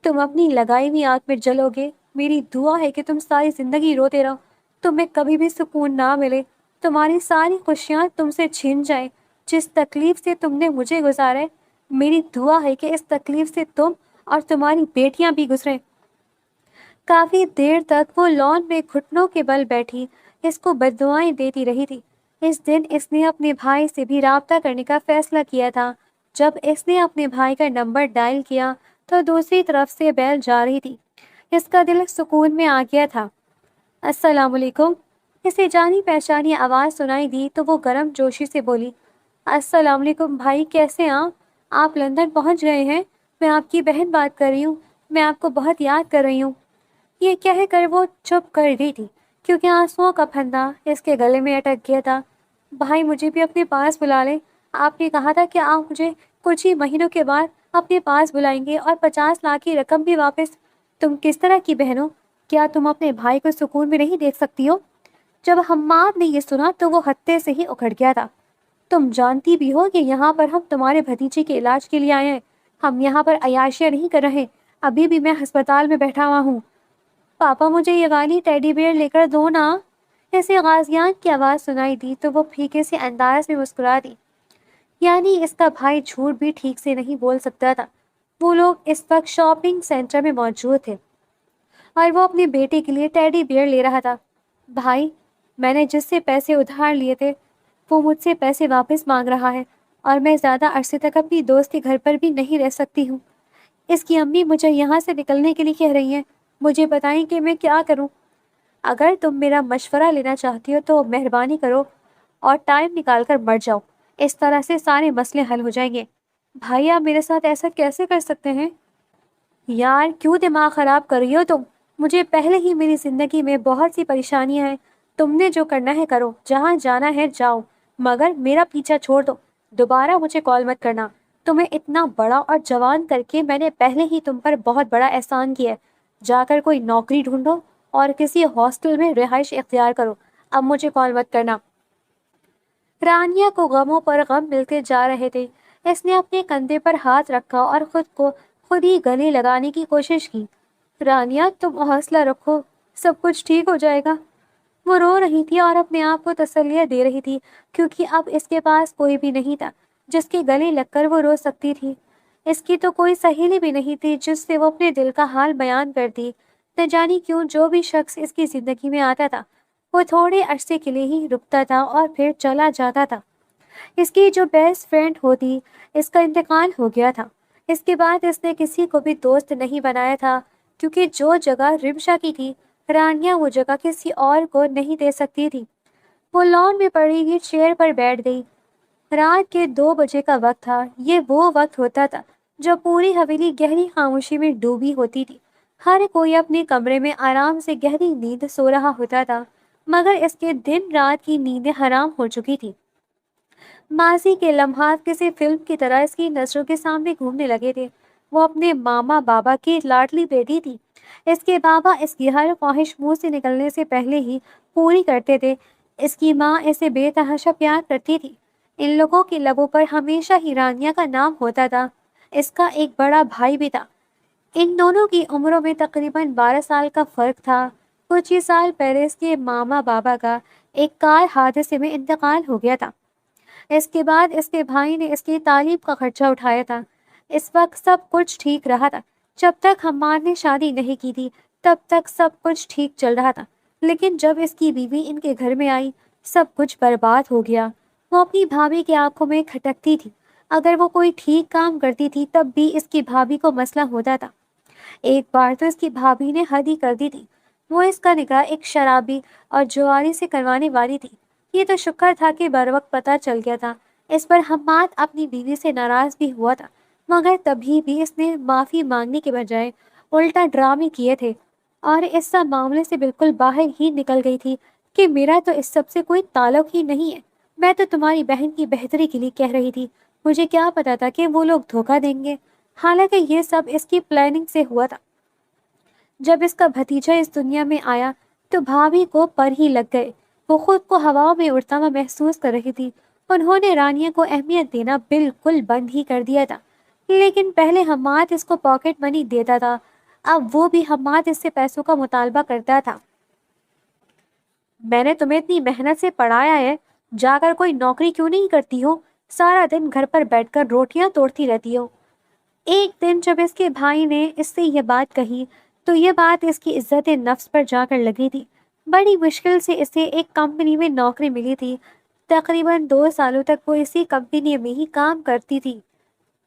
تم اپنی لگائی ہوئی آنکھ میں جلو گے، میری دعا ہے کہ تم ساری زندگی روتے رہو، تمہیں کبھی بھی سکون نہ ملے، تمہاری ساری خوشیاں تم سے چھن جائیں۔ جس تکلیف سے تم نے مجھے گزارا ہے، میری دعا ہے کہ اس تکلیف سے تم اور تمہاری بیٹیاں بھی گزریں۔ کافی دیر تک وہ لان میں گھٹنوں کے بل بیٹھی اس کو بددعائیں دیتی رہی تھی۔ اس دن اس نے اپنے بھائی سے بھی رابطہ کرنے کا فیصلہ کیا تھا۔ جب اس نے اپنے بھائی کا نمبر ڈائل کیا تو دوسری طرف سے بیل جا رہی تھی۔ اس کا دل سکون میں آ گیا تھا۔ السلام علیکم۔ اسے جانی پہچانی آواز سنائی دی تو وہ گرم جوشی سے بولی، السلام علیکم بھائی، کیسے ہیں آپ لندن پہنچ گئے ہیں؟ میں آپ کی بہن بات کر رہی ہوں، میں آپ کو بہت یاد کر رہی ہوں۔ یہ کہہ کر وہ چپ کر گئی تھی کیونکہ آنسوؤں کا پھندا اس کے گلے میں اٹک گیا تھا۔ بھائی مجھے بھی اپنے پاس بلا لیں، آپ نے کہا تھا کہ آپ مجھے کچھ ہی مہینوں کے بعد اپنے پاس بلائیں گے اور 50 لاکھ کی رقم بھی واپس۔ تم کس طرح کی بہن ہو؟ کیا تم اپنے بھائی کو سکون میں نہیں دیکھ سکتی ہو؟ جب حماد نے یہ سنا تو وہ ہتے سے ہی اکھڑ گیا تھا۔ تم جانتی بھی ہو کہ یہاں پر ہم تمہارے بھتیجے کے علاج کے لیے آئے ہیں، ہم یہاں پر عیاشیاں نہیں کر رہے، ابھی بھی میں ہسپتال میں بیٹھا ہوا ہوں۔ پاپا مجھے یہ والی ٹیڈی بیئر لے کر دو نا۔ اسے غازیان کی آواز سنائی دی تو وہ پھیکے سے انداز میں مسکرا دی۔ یعنی اس کا بھائی جھوٹ بھی ٹھیک سے نہیں بول سکتا تھا۔ وہ لوگ اس وقت شاپنگ سینٹر میں موجود تھے اور وہ اپنے بیٹے کے لیے ٹیڈی بیئر لے رہا تھا۔ بھائی، میں نے جس سے پیسے ادھار لیے تھے وہ مجھ سے پیسے واپس مانگ رہا ہے اور میں زیادہ عرصے تک اپنی دوست کے گھر پر بھی نہیں رہ سکتی ہوں۔ اس کی امی مجھے یہاں سے نکلنے کے لیے کہہ رہی ہیں۔ مجھے بتائیں کہ میں کیا کروں؟ اگر تم میرا مشورہ لینا چاہتی ہو تو مہربانی کرو اور ٹائم نکال کر مر جاؤ، اس طرح سے سارے مسئلے حل ہو جائیں گے۔ بھائی آپ میرے ساتھ ایسا کیسے کر سکتے ہیں؟ یار کیوں دماغ خراب کر رہی ہو تم؟ مجھے پہلے ہی میری زندگی میں بہت سی پریشانیاں ہیں، تم نے جو کرنا ہے کرو، جہاں جانا ہے جاؤ، مگر میرا پیچھا چھوڑ دو، دوبارہ مجھے کال مت کرنا۔ تمہیں اتنا بڑا اور جوان کر کے میں نے پہلے ہی تم پر بہت بڑا احسان کیا ہے، جا کر کوئی نوکری ڈھونڈو اور کسی ہاسٹل میں رہائش اختیار کرو، اب مجھے کال مت کرنا۔ رانیہ کو غموں پر غم ملتے جا رہے تھے۔ اس نے اپنے کندھے پر ہاتھ رکھا اور خود ہی گلے لگانے کی کوشش کی۔ رانیہ، تم حوصلہ رکھو، سب کچھ ٹھیک ہو جائے گا۔ وہ رو رہی تھی اور اپنے آپ کو تسلیاں دے رہی تھی، کیونکہ اب اس کے پاس کوئی بھی نہیں تھا جس کے گلے لگ کر وہ رو سکتی تھی۔ اس کی تو کوئی سہیلی بھی نہیں تھی جس سے وہ اپنے دل کا حال بیان کرتی۔ نہ جانے کیوں جو بھی شخص اس کی زندگی میں آتا تھا وہ تھوڑے عرصے کے لیے ہی رکتا تھا اور پھر چلا جاتا تھا۔ اس کی جو بیسٹ فرینڈ ہوتی، اس کا انتقال ہو گیا تھا۔ اس کے بعد اس نے کسی کو بھی دوست نہیں بنایا تھا، کیونکہ جو جگہ رمشا کی تھی، رانیہ وہ جگہ کسی اور کو نہیں دے سکتی تھی۔ وہ لان میں پڑی ہوئی چیئر پر بیٹھ گئی۔ رات کے 2 بجے کا وقت تھا۔ یہ وہ وقت ہوتا تھا جب پوری حویلی گہری خاموشی میں ڈوبی ہوتی تھی۔ ہر کوئی اپنے کمرے میں آرام سے گہری نیند سو رہا ہوتا تھا، مگر اس کے دن رات کی نیندیں حرام ہو چکی تھی۔ ماضی کے لمحات کسی فلم کی طرح اس کی نظروں کے سامنے گھومنے لگے تھے۔ وہ اپنے ماما بابا کی لاڈلی بیٹی تھی۔ اس کے بابا اس کی ہر خواہش منہ سے نکلنے سے پہلے ہی پوری کرتے تھے۔ اس کی ماں اسے بے تحاشا پیار کرتی تھی۔ ان لوگوں کے لبوں پر ہمیشہ ہی رانیہ کا نام ہوتا تھا۔ اس کا ایک بڑا بھائی بھی تھا۔ ان دونوں کی عمروں میں تقریباً 12 سال کا فرق تھا۔ کچھ ہی سال پہلے اس کے ماما بابا کا ایک کار حادثے میں انتقال ہو گیا تھا۔ اس کے بعد اس کے بھائی نے اس کی تعلیم کا خرچہ اٹھایا تھا۔ اس وقت سب کچھ ٹھیک رہا تھا۔ جب تک حماد نے شادی نہیں کی تھی تب تک سب کچھ ٹھیک چل رہا تھا، لیکن جب اس کی بیوی ان کے گھر میں آئی سب کچھ برباد ہو گیا۔ وہ اپنی بھابھی کی آنکھوں میں کھٹکتی تھی۔ اگر وہ کوئی ٹھیک کام کرتی تھی تب بھی اس کی بھابھی کو مسئلہ ہوتا تھا۔ ایک بار تو اس کی بھابھی نے حد ہی کر دی تھی۔ وہ اس کا نکاح ایک شرابی اور جواری سے کروانے والی تھی۔ یہ تو شکر تھا کہ بروقت پتہ چل گیا تھا۔ اس پر حماد اپنی بیوی سے ناراض بھی ہوا تھا، مگر تبھی بھی اس نے معافی مانگنے کے بجائے الٹا ڈرامے کیے تھے، اور اس سب معاملے سے بالکل باہر ہی نکل گئی تھی کہ میرا تو اس سب سے کوئی تعلق ہی نہیں ہے۔ میں تو تمہاری بہن کی بہتری کے لیے کہہ رہی تھی، مجھے کیا پتا تھا کہ وہ لوگ دھوکہ دیں گے۔ حالانکہ یہ سب اس کی پلاننگ سے ہوا تھا۔ جب اس کا بھتیجا اس دنیا میں آیا تو بھابھی کو پر ہی لگ گئے۔ وہ خود کو ہواؤں میں اڑتا ہوا محسوس کر رہی تھی۔ انہوں نے رانیہ کو اہمیت دینا بالکل بند ہی کر دیا تھا، لیکن پہلے حماد اس کو پاکٹ منی دیتا تھا، اب وہ بھی حماد اس سے پیسوں کا مطالبہ کرتا تھا۔ میں نے تمہیں اتنی محنت سے پڑھایا ہے، جا کر کوئی نوکری کیوں نہیں کرتی ہو؟ سارا دن گھر پر بیٹھ کر روٹیاں توڑتی رہتی ہو۔ ایک دن جب اس کے بھائی نے اس سے یہ بات کہی تو یہ بات اس کی عزت نفس پر جا کر لگی تھی۔ بڑی مشکل سے اسے ایک کمپنی میں نوکری ملی تھی۔ تقریباً 2 سالوں تک وہ اسی کمپنی میں ہی کام کرتی تھی۔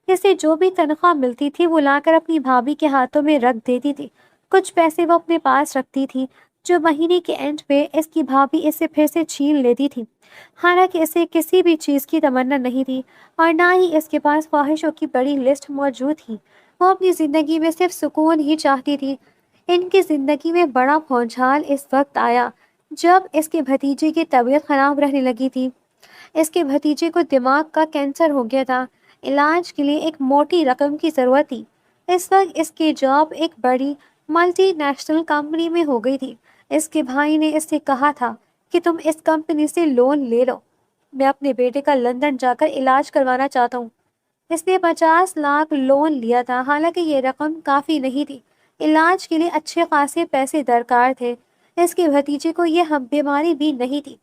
اسے جو بھی تنخواہ ملتی تھی وہ لا کر اپنی بھابھی کے ہاتھوں میں رکھ دیتی تھی۔ کچھ پیسے وہ اپنے پاس رکھتی تھی جو مہینے کے اینڈ پہ اس کی بھابھی اسے پھر سے چھین لیتی تھی۔ حالانکہ اسے کسی بھی چیز کی تمنا نہیں تھی اور نہ ہی اس کے پاس خواہشوں کی بڑی لسٹ موجود تھی۔ وہ اپنی زندگی میں صرف سکون ہی چاہتی تھی۔ ان کی زندگی میں بڑا بھونچال اس وقت آیا جب اس کے بھتیجے کی طبیعت خراب رہنے لگی تھی۔ اس کے بھتیجے کو دماغ کا کینسر ہو گیا تھا۔ علاج کے لیے ایک موٹی رقم کی ضرورت تھی۔ اس وقت اس کی جاب ایک بڑی ملٹی نیشنل کمپنی میں ہو گئی تھی۔ اس کے بھائی نے اس سے کہا تھا کہ تم اس کمپنی سے لون لے لو، میں اپنے بیٹے کا لندن جا کر علاج کروانا چاہتا ہوں۔ اس نے 50 لاکھ لون لیا تھا، حالانکہ یہ رقم کافی نہیں تھی۔ علاج کے لیے اچھے خاصے پیسے درکار تھے۔ اس کے بھتیجے کو یہ بیماری بھی نہیں تھی۔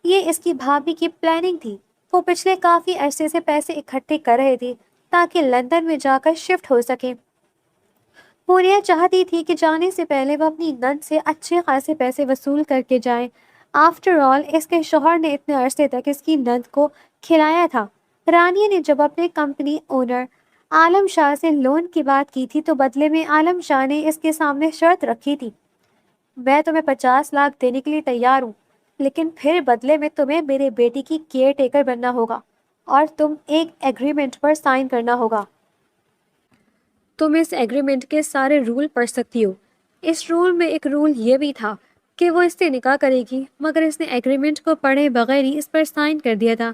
یہ اس کی بھابھی کی پلاننگ تھی۔ وہ پچھلے کافی عرصے سے پیسے اکٹھے کر رہے تھے تاکہ لندن میں جا کر شفٹ ہو سکے۔ وہ یہ چاہتی تھی کہ جانے سے پہلے وہ اپنی نند سے اچھے خاصے پیسے وصول کر کے جائیں۔ آفٹر آل اس کے شوہر نے اتنے عرصے تک اس کی نند کو کھلایا تھا۔ رانیہ نے جب اپنے کمپنی اونر عالم شاہ سے لون کی بات کی تھی تو بدلے میں عالم شاہ نے اس کے سامنے شرط رکھی تھی، میں تمہیں 50 لاکھ دینے کے لیے تیار ہوں، لیکن پھر بدلے میں تمہیں میرے بیٹی کی کیئر ٹیکر بننا ہوگا اور تم ایک ایگریمنٹ پر سائن کرنا ہوگا۔ تم اس ایگریمنٹ کے سارے رول پڑھ سکتی ہو۔ اس رول میں ایک رول یہ بھی تھا کہ وہ اس سے نکاح کرے گی، مگر اس نے ایگریمنٹ کو پڑھے بغیر ہی اس پر سائن کر دیا تھا۔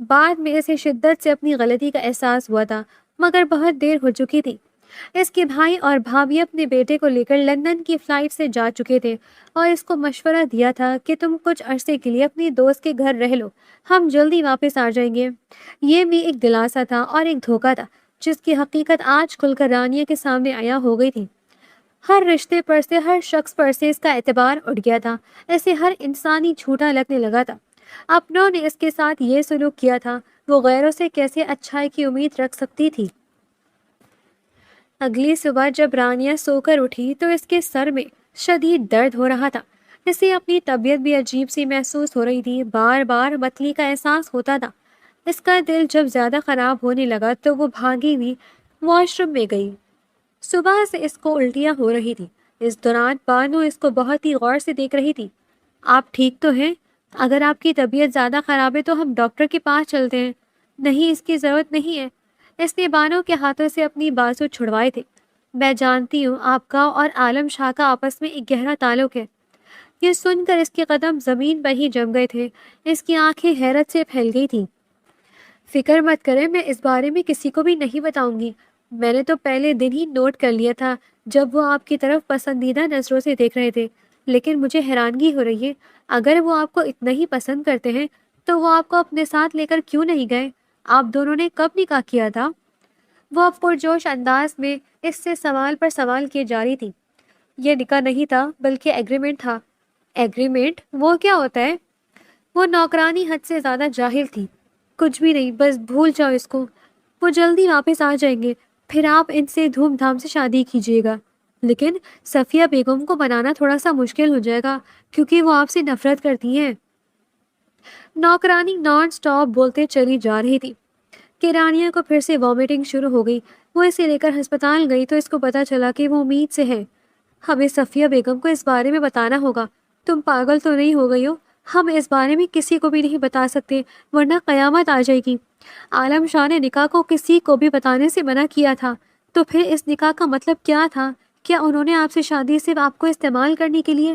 بعد میں اسے شدت سے اپنی غلطی کا احساس ہوا تھا، مگر بہت دیر ہو چکی تھی۔ اس کے بھائی اور بھابھی اپنے بیٹے کو لے کر لندن کی فلائٹ سے جا چکے تھے اور اس کو مشورہ دیا تھا کہ تم کچھ عرصے کے لیے اپنی دوست کے گھر رہ لو، ہم جلدی واپس آ جائیں گے۔ یہ بھی ایک دلاسا تھا اور ایک دھوکہ تھا جس کی حقیقت آج کھل کر رانیہ کے سامنے آیا ہو گئی تھی۔ ہر رشتے پر سے، ہر شخص پر سے اس کا اعتبار اٹھ گیا تھا، اسے ہر انسانی جھوٹا لگنے لگا تھا۔ اپنوں نے اس کے ساتھ یہ سلوک کیا تھا، وہ غیروں سے کیسے اچھائی کی امید رکھ سکتی تھی؟ اگلی صبح جب رانیہ سو کر اٹھی تو اس کے سر میں شدید درد ہو رہا تھا۔ اسے اپنی طبیعت بھی عجیب سی محسوس ہو رہی تھی، بار بار متلی کا احساس ہوتا تھا۔ اس کا دل جب زیادہ خراب ہونے لگا تو وہ بھاگی ہوئی واش روم میں گئی۔ صبح سے اس کو الٹیاں ہو رہی تھی۔ اس دوران بانو اس کو بہت ہی غور سے دیکھ رہی تھی۔ آپ ٹھیک تو ہیں؟ اگر آپ کی طبیعت زیادہ خراب ہے تو ہم ڈاکٹر کے پاس چلتے ہیں۔ نہیں، اس کی ضرورت نہیں ہے۔ اس نے بانو کے ہاتھوں سے اپنی بازو چھڑوائے تھے۔ میں جانتی ہوں آپ کا اور عالم شاہ کا آپس میں ایک گہرا تعلق ہے۔ یہ سن کر اس کے قدم زمین پر ہی جم گئے تھے، اس کی آنکھیں حیرت سے پھیل گئی تھیں۔ فکر مت کریں، میں اس بارے میں کسی کو بھی نہیں بتاؤں گی۔ میں نے تو پہلے دن ہی نوٹ کر لیا تھا جب وہ آپ کی طرف پسندیدہ نظروں سے دیکھ رہے تھے، لیکن مجھے حیرانگی ہو رہی ہے، اگر وہ آپ کو اتنا ہی پسند کرتے ہیں تو وہ آپ کو اپنے ساتھ لے کر کیوں نہیں گئے؟ آپ دونوں نے کب نکاح کیا تھا؟ وہ اب پرجوش انداز میں اس سے سوال پر سوال کیے جا رہی تھی۔ یہ نکاح نہیں تھا بلکہ ایگریمنٹ تھا۔ ایگریمنٹ؟ وہ کیا ہوتا ہے؟ وہ نوکرانی حد سے زیادہ جاہل تھی۔ کچھ بھی نہیں، بس بھول جاؤ اس کو۔ وہ جلدی واپس آ جائیں گے، پھر آپ ان سے دھوم دھام سے شادی کیجیے گا۔ لیکن صفیہ بیگم کو بنانا تھوڑا سا مشکل ہو جائے گا کیونکہ وہ آپ سے نفرت کرتی ہیں۔ نوکرانی نان سٹاپ بولتے چلی جا رہی تھی کہ رانیہ کو پھر سے وامٹنگ شروع ہو گئی۔ وہ اسے لے کر ہسپتال گئی تو اس کو پتا چلا کہ وہ امید سے ہے۔ ہمیں صفیہ بیگم کو اس بارے میں بتانا ہوگا۔ تم پاگل تو نہیں ہو گئی ہو؟ ہم اس بارے میں کسی کو بھی نہیں بتا سکتے ورنہ قیامت آ جائے گی۔ عالم شاہ نے نکاح کو کسی کو بھی بتانے سے منع کیا تھا، تو پھر اس نکاح کا مطلب کیا تھا؟ کیا انہوں نے آپ سے شادی صرف آپ کو استعمال کرنے کے لیے؟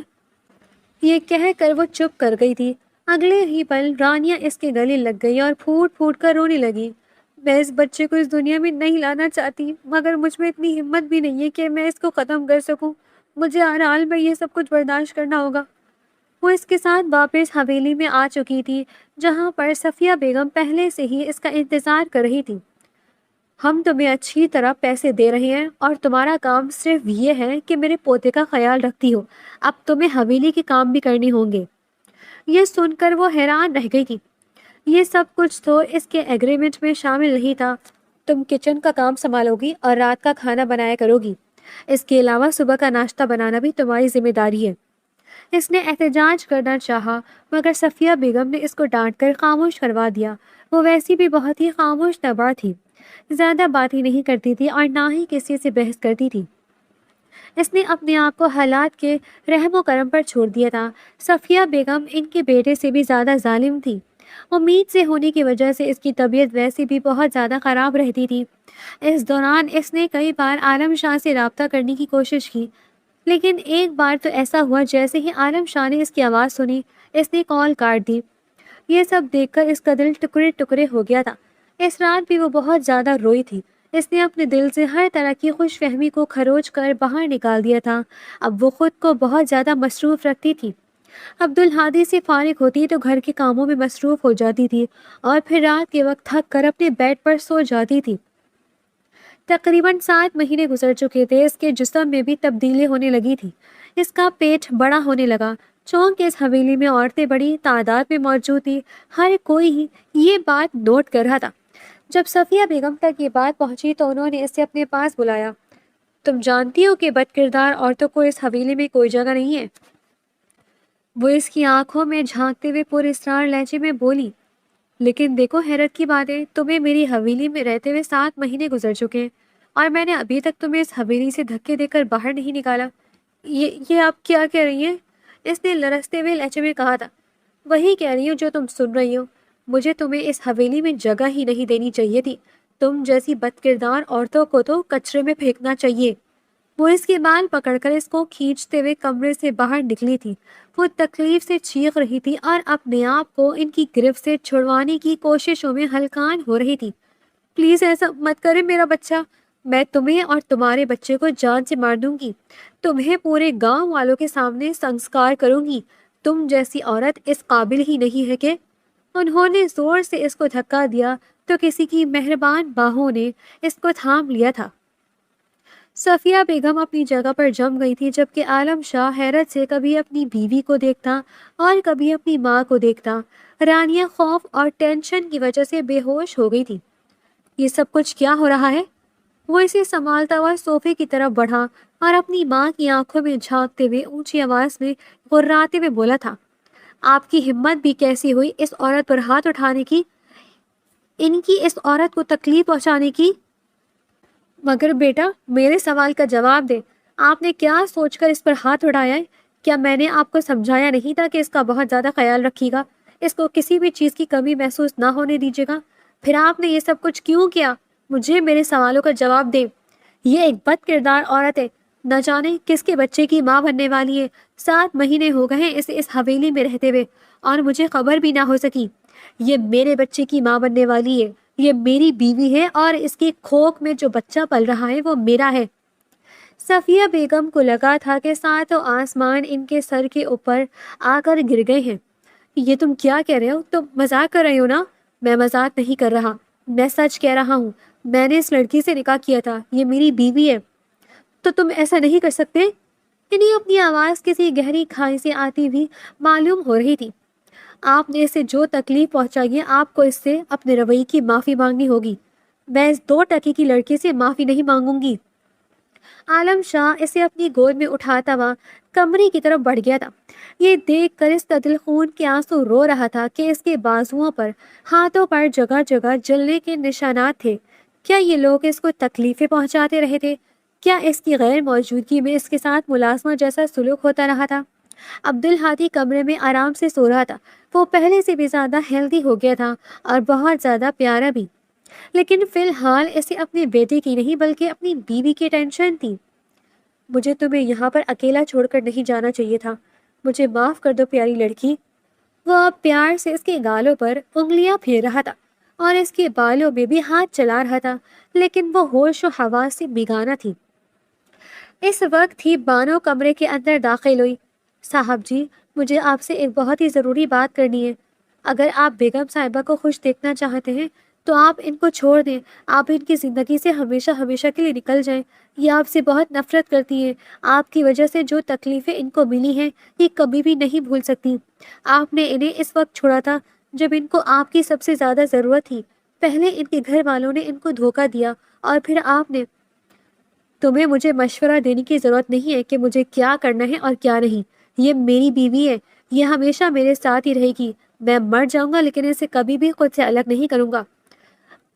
یہ کہہ کر وہ چپ کر گئی تھی۔ اگلے ہی پل رانیہ اس کے گلے لگ گئی اور پھوٹ پھوٹ کر رونے لگی۔ میں اس بچے کو اس دنیا میں نہیں لانا چاہتی، مگر مجھ میں اتنی ہمت بھی نہیں ہے کہ میں اس کو ختم کر سکوں۔ مجھے ہر حال میں یہ سب کچھ برداشت کرنا ہوگا۔ وہ اس کے ساتھ واپس حویلی میں آ چکی تھی جہاں پر صفیہ بیگم پہلے سے ہی اس کا انتظار کر رہی تھی۔ ہم تمہیں اچھی طرح پیسے دے رہے ہیں اور تمہارا کام صرف یہ ہے کہ میرے پوتے کا خیال رکھتی ہو۔ اب تمہیں حویلی کے کام بھی کرنے ہوں گے۔ یہ سن کر وہ حیران رہ گئی تھی۔ یہ سب کچھ تو اس کے ایگریمنٹ میں شامل نہیں تھا۔ تم کچن کا کام سنبھالو گی اور رات کا کھانا بنایا کرو گی۔ اس کے علاوہ صبح کا ناشتہ بنانا بھی تمہاری ذمہ داری ہے۔ اس نے احتجاج کرنا چاہا مگر صفیہ بیگم نے اس کو ڈانٹ کر خاموش کروا دیا۔ وہ ویسی بھی بہت ہی خاموش طبع تھی، زیادہ بات ہی نہیں کرتی تھی اور نہ ہی کسی سے بحث کرتی تھی۔ اس نے اپنے آپ کو حالات کے رحم و کرم پر چھوڑ دیا تھا۔ صفیہ بیگم ان کے بیٹے سے بھی زیادہ ظالم تھی۔ امید سے ہونے کی وجہ سے اس کی طبیعت ویسے بھی بہت زیادہ خراب رہتی تھی۔ اس دوران اس نے کئی بار عالم شاہ سے رابطہ کرنے کی کوشش کی، لیکن ایک بار تو ایسا ہوا جیسے ہی عالم شاہ نے اس کی آواز سنی، اس نے کال کاٹ دی۔ یہ سب دیکھ کر اس کا دل ٹکڑے ٹکڑے ہو گیا تھا۔ اس رات بھی وہ بہت زیادہ روئی تھی۔ اس نے اپنے دل سے ہر طرح کی خوش فہمی کو کھروچ کر باہر نکال دیا تھا۔ اب وہ خود کو بہت زیادہ مصروف رکھتی تھی۔ عبدالہادی سے فارغ ہوتی تو گھر کے کاموں میں مصروف ہو جاتی تھی اور پھر رات کے وقت تھک کر اپنے بیڈ پر سو جاتی تھی۔ تقریباً 7 مہینے گزر چکے تھے۔ اس کے جسم میں بھی تبدیلی ہونے لگی تھی۔ اس کا پیٹ بڑا ہونے لگا۔ چونکہ اس حویلی میں عورتیں بڑی تعداد میں موجود تھی، ہر کوئی ہی یہ بات نوٹ کر رہا تھا۔ جب صفیہ بیگم تک یہ بات پہنچی تو انہوں نے اسے اپنے پاس بلایا۔ تم جانتی ہو کہ بد کردار عورتوں کو اس حویلی میں کوئی جگہ نہیں ہے؟ وہ اس کی آنکھوں میں جھانکتے ہوئے پر اسرار لہجے میں بولی۔ لیکن دیکھو حیرت کی بات ہے، تمہیں میری حویلی میں رہتے ہوئے 7 مہینے گزر چکے ہیں اور میں نے ابھی تک تمہیں اس حویلی سے دھکے دے کر باہر نہیں نکالا۔ یہ آپ کیا کہہ رہی ہیں؟ اس نے لرزتے ہوئے لہجے میں کہا تھا۔ وہی کہہ رہی ہوں جو تم سن رہی ہو۔ مجھے تمہیں اس حویلی میں جگہ ہی نہیں دینی چاہیے تھی۔ تم جیسی بد کردار عورتوں کو تو کچرے میں پھینکنا چاہیے۔ وہ اس کے بال پکڑ کر اس کو کھینچتے ہوئے کمرے سے باہر نکلی تھی۔ وہ تکلیف سے چیخ رہی تھی اور اپنے آپ کو ان کی گرفت سے چھڑوانے کی کوششوں میں ہلکان ہو رہی تھی۔ پلیز ایسا مت کرے میرا بچہ، میں تمہیں اور تمہارے بچے کو جان سے مار دوں گی، تمہیں پورے گاؤں والوں کے سامنے سنسکار کروں گی، تم جیسی عورت اس قابل ہی نہیں ہے کہ… انہوں نے زور سے اس کو دھکا دیا تو کسی کی مہربان باہوں نے اس کو تھام لیا تھا۔ صفیہ بیگم اپنی جگہ پر جم گئی تھی، جبکہ عالم شاہ حیرت سے کبھی اپنی بیوی کو دیکھتا اور کبھی اپنی ماں کو دیکھتا۔ رانیہ خوف اور ٹینشن کی وجہ سے بے ہوش ہو گئی تھی۔ یہ سب کچھ کیا ہو رہا ہے؟ وہ اسے سنبھالتا ہوا صوفے کی طرف بڑھا اور اپنی ماں کی آنکھوں میں جھانکتے ہوئے اونچی آواز میں غراتے ہوئے بولا تھا، آپ کی ہمت بھی کیسی ہوئی اس عورت پر ہاتھ اٹھانے کی، ان کی اس عورت کو تکلیف پہنچانے کی؟ مگر بیٹا، میرے سوال کا جواب دے، آپ نے کیا سوچ کر اس پر ہاتھ اٹھایا ہے؟ کیا میں نے آپ کو سمجھایا نہیں تھا کہ اس کا بہت زیادہ خیال رکھیے گا، اس کو کسی بھی چیز کی کمی محسوس نہ ہونے دیجیے گا؟ پھر آپ نے یہ سب کچھ کیوں کیا؟ مجھے میرے سوالوں کا جواب دے۔ یہ ایک بد کردار عورت ہے، نہ جانے کس کے بچے کی ماں بننے والی ہے۔ 7 مہینے ہو گئے ہیں اسے اس حویلی میں رہتے ہوئے اور مجھے خبر بھی نہ ہو سکی۔ یہ میرے بچے کی ماں بننے والی ہے، یہ میری بیوی ہے اور اس کی کھوک میں جو بچہ پل رہا ہے وہ میرا ہے۔ صفیہ بیگم کو لگا تھا کہ ساتوں آسمان ان کے سر کے اوپر آ کر گر گئے ہیں۔ یہ تم کیا کہہ رہے ہو؟ تم مذاق کر رہے ہو نا؟ میں مذاق نہیں کر رہا، میں سچ کہہ رہا ہوں۔ میں نے اس لڑکی سے نکاح کیا تھا، یہ میری بیوی ہے۔ تو تم ایسا نہیں کر سکتے؟ انہیں اپنی آواز کسی گہری کھائی سے آتی ہوئی معلوم ہو رہی تھی۔ آپ نے اسے جو تکلیف پہنچائی ہے، آپ کو اس سے اپنے رویے کی معافی مانگنی ہوگی۔ میں اس 2 ٹکے کی لڑکی سے معافی نہیں مانگوں گی۔ عالم شاہ اسے اپنی گود میں اٹھاتا ہوا کمرے کی طرف بڑھ گیا تھا۔ یہ دیکھ کر اس کا دل خون کے آنسو رو رہا تھا کہ اس کے بازوؤں پر، ہاتھوں پر جگہ جگہ جلنے کے نشانات تھے۔ کیا یہ لوگ اس کو تکلیفیں پہنچاتے رہے تھے؟ کیا اس کی غیر موجودگی میں اس کے ساتھ ملازمہ جیسا سلوک ہوتا رہا تھا؟ عبدالہادی کمرے میں آرام سے سو رہا تھا۔ وہ پہلے سے بھی زیادہ ہیلدی ہو گیا تھا اور بہت زیادہ پیارا بھی، لیکن فی الحال اسے اپنے بیٹے کی نہیں بلکہ اپنی بیوی کی ٹینشن تھی۔ مجھے تمہیں یہاں پر اکیلا چھوڑ کر نہیں جانا چاہیے تھا، مجھے معاف کر دو پیاری لڑکی۔ وہ اب پیار سے اس کے گالوں پر انگلیاں پھیر رہا تھا اور اس کے بالوں میں بھی ہاتھ چلا رہا تھا، لیکن وہ ہوش و حواس سے بیگانہ تھی۔ اس وقت ہی بانو کمرے کے اندر داخل ہوئی۔ صاحب جی، مجھے آپ سے ایک بہت ہی ضروری بات کرنی ہے۔ اگر آپ بیگم صاحبہ کو خوش دیکھنا چاہتے ہیں تو آپ ان کو چھوڑ دیں، آپ ان کی زندگی سے ہمیشہ ہمیشہ کے لیے نکل جائیں۔ یہ آپ سے بہت نفرت کرتی ہیں، آپ کی وجہ سے جو تکلیفیں ان کو ملی ہیں یہ کبھی بھی نہیں بھول سکتی۔ آپ نے انہیں اس وقت چھوڑا تھا جب ان کو آپ کی سب سے زیادہ ضرورت تھی۔ پہلے ان کے گھر والوں نے ان کو دھوکہ دیا اور پھر آپ نے… تمہیں مجھے مشورہ دینے کی ضرورت نہیں ہے کہ مجھے کیا کرنا ہے اور کیا نہیں۔ یہ میری بیوی ہے، یہ ہمیشہ میرے ساتھ ہی رہے گی۔ میں مر جاؤں گا لیکن اسے کبھی بھی خود سے الگ نہیں کروں گا۔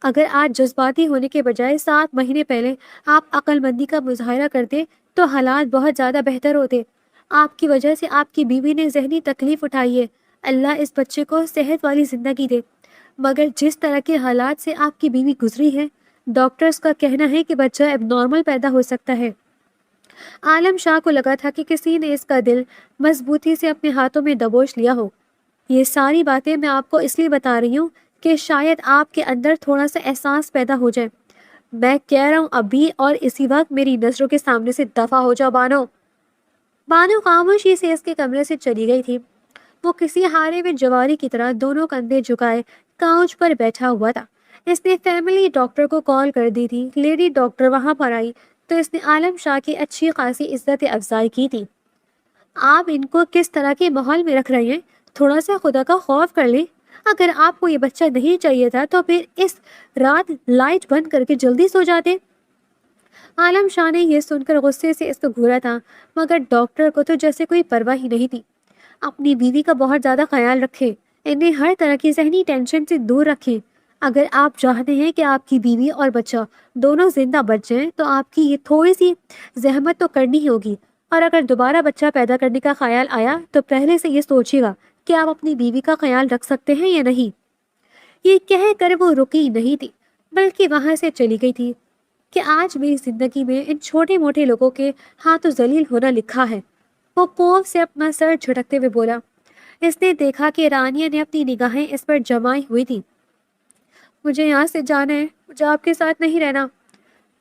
اگر آج جذباتی ہونے کے بجائے 7 مہینے پہلے آپ عقل مندی کا مظاہرہ کرتے تو حالات بہت زیادہ بہتر ہوتے۔ آپ کی وجہ سے آپ کی بیوی نے ذہنی تکلیف اٹھائی ہے۔ اللہ اس بچے کو صحت والی زندگی دے، مگر جس طرح کے حالات سے آپ کی بیوی گزری ہے، ڈاکٹرز کا کہنا ہے کہ بچہ اب نارمل پیدا ہو سکتا ہے۔ عالم شاہ کو لگا تھا کہ کسی نے اس کا دل مضبوطی سے اپنے ہاتھوں میں دبوچ لیا ہو۔ یہ ساری باتیں میں آپ کو اس لیے بتا رہی ہوں کہ شاید آپ کے اندر تھوڑا سا احساس پیدا ہو جائے۔ میں کہہ رہا ہوں ابھی اور اسی وقت میری نظروں کے سامنے سے دفع ہو جاؤ بانو۔ بانو خاموشی سے اس کے کمرے سے چلی گئی تھی۔ وہ کسی ہارے میں جواری کی طرح دونوں کندھے جھکائے کاؤچ پر بیٹھا ہوا تھا۔ اس نے فیملی ڈاکٹر کو کال کر دی تھی۔ لیڈی ڈاکٹر وہاں پر آئی تو اس نے عالم شاہ کی اچھی خاصی عزت افزائی کی تھی۔ آپ ان کو کس طرح کے ماحول میں رکھ رہے ہیں؟ تھوڑا سا خدا کا خوف کر لیں۔ اگر آپ کو یہ بچہ نہیں چاہیے تھا تو پھر اس رات لائٹ بند کر کے جلدی سو جاتے۔ عالم شاہ نے یہ سن کر غصے سے اس کو گھورا تھا، مگر ڈاکٹر کو تو جیسے کوئی پرواہ ہی نہیں تھی۔ اپنی بیوی کا بہت زیادہ خیال رکھیں، انہیں ہر طرح کی ذہنی ٹینشن سے دور رکھیں۔ اگر آپ چاہتے ہیں کہ آپ کی بیوی اور بچہ دونوں زندہ بچ جائیں تو آپ کی یہ تھوڑی سی زحمت تو کرنی ہی ہوگی، اور اگر دوبارہ بچہ پیدا کرنے کا خیال آیا تو پہلے سے یہ سوچیے گا کہ آپ اپنی بیوی کا خیال رکھ سکتے ہیں یا نہیں۔ یہ کہہ کر وہ رکی نہیں تھی بلکہ وہاں سے چلی گئی تھی کہ آج میری زندگی میں ان چھوٹے موٹے لوگوں کے ہاتھوں ذلیل ہونا لکھا ہے۔ وہ کوف سے اپنا سر جھٹکتے ہوئے بولا۔ اس نے دیکھا کہ رانیہ نے اپنی نگاہیں اس پر جمائی ہوئی تھی۔ مجھے یہاں سے جانا ہے، مجھے آپ کے ساتھ نہیں رہنا۔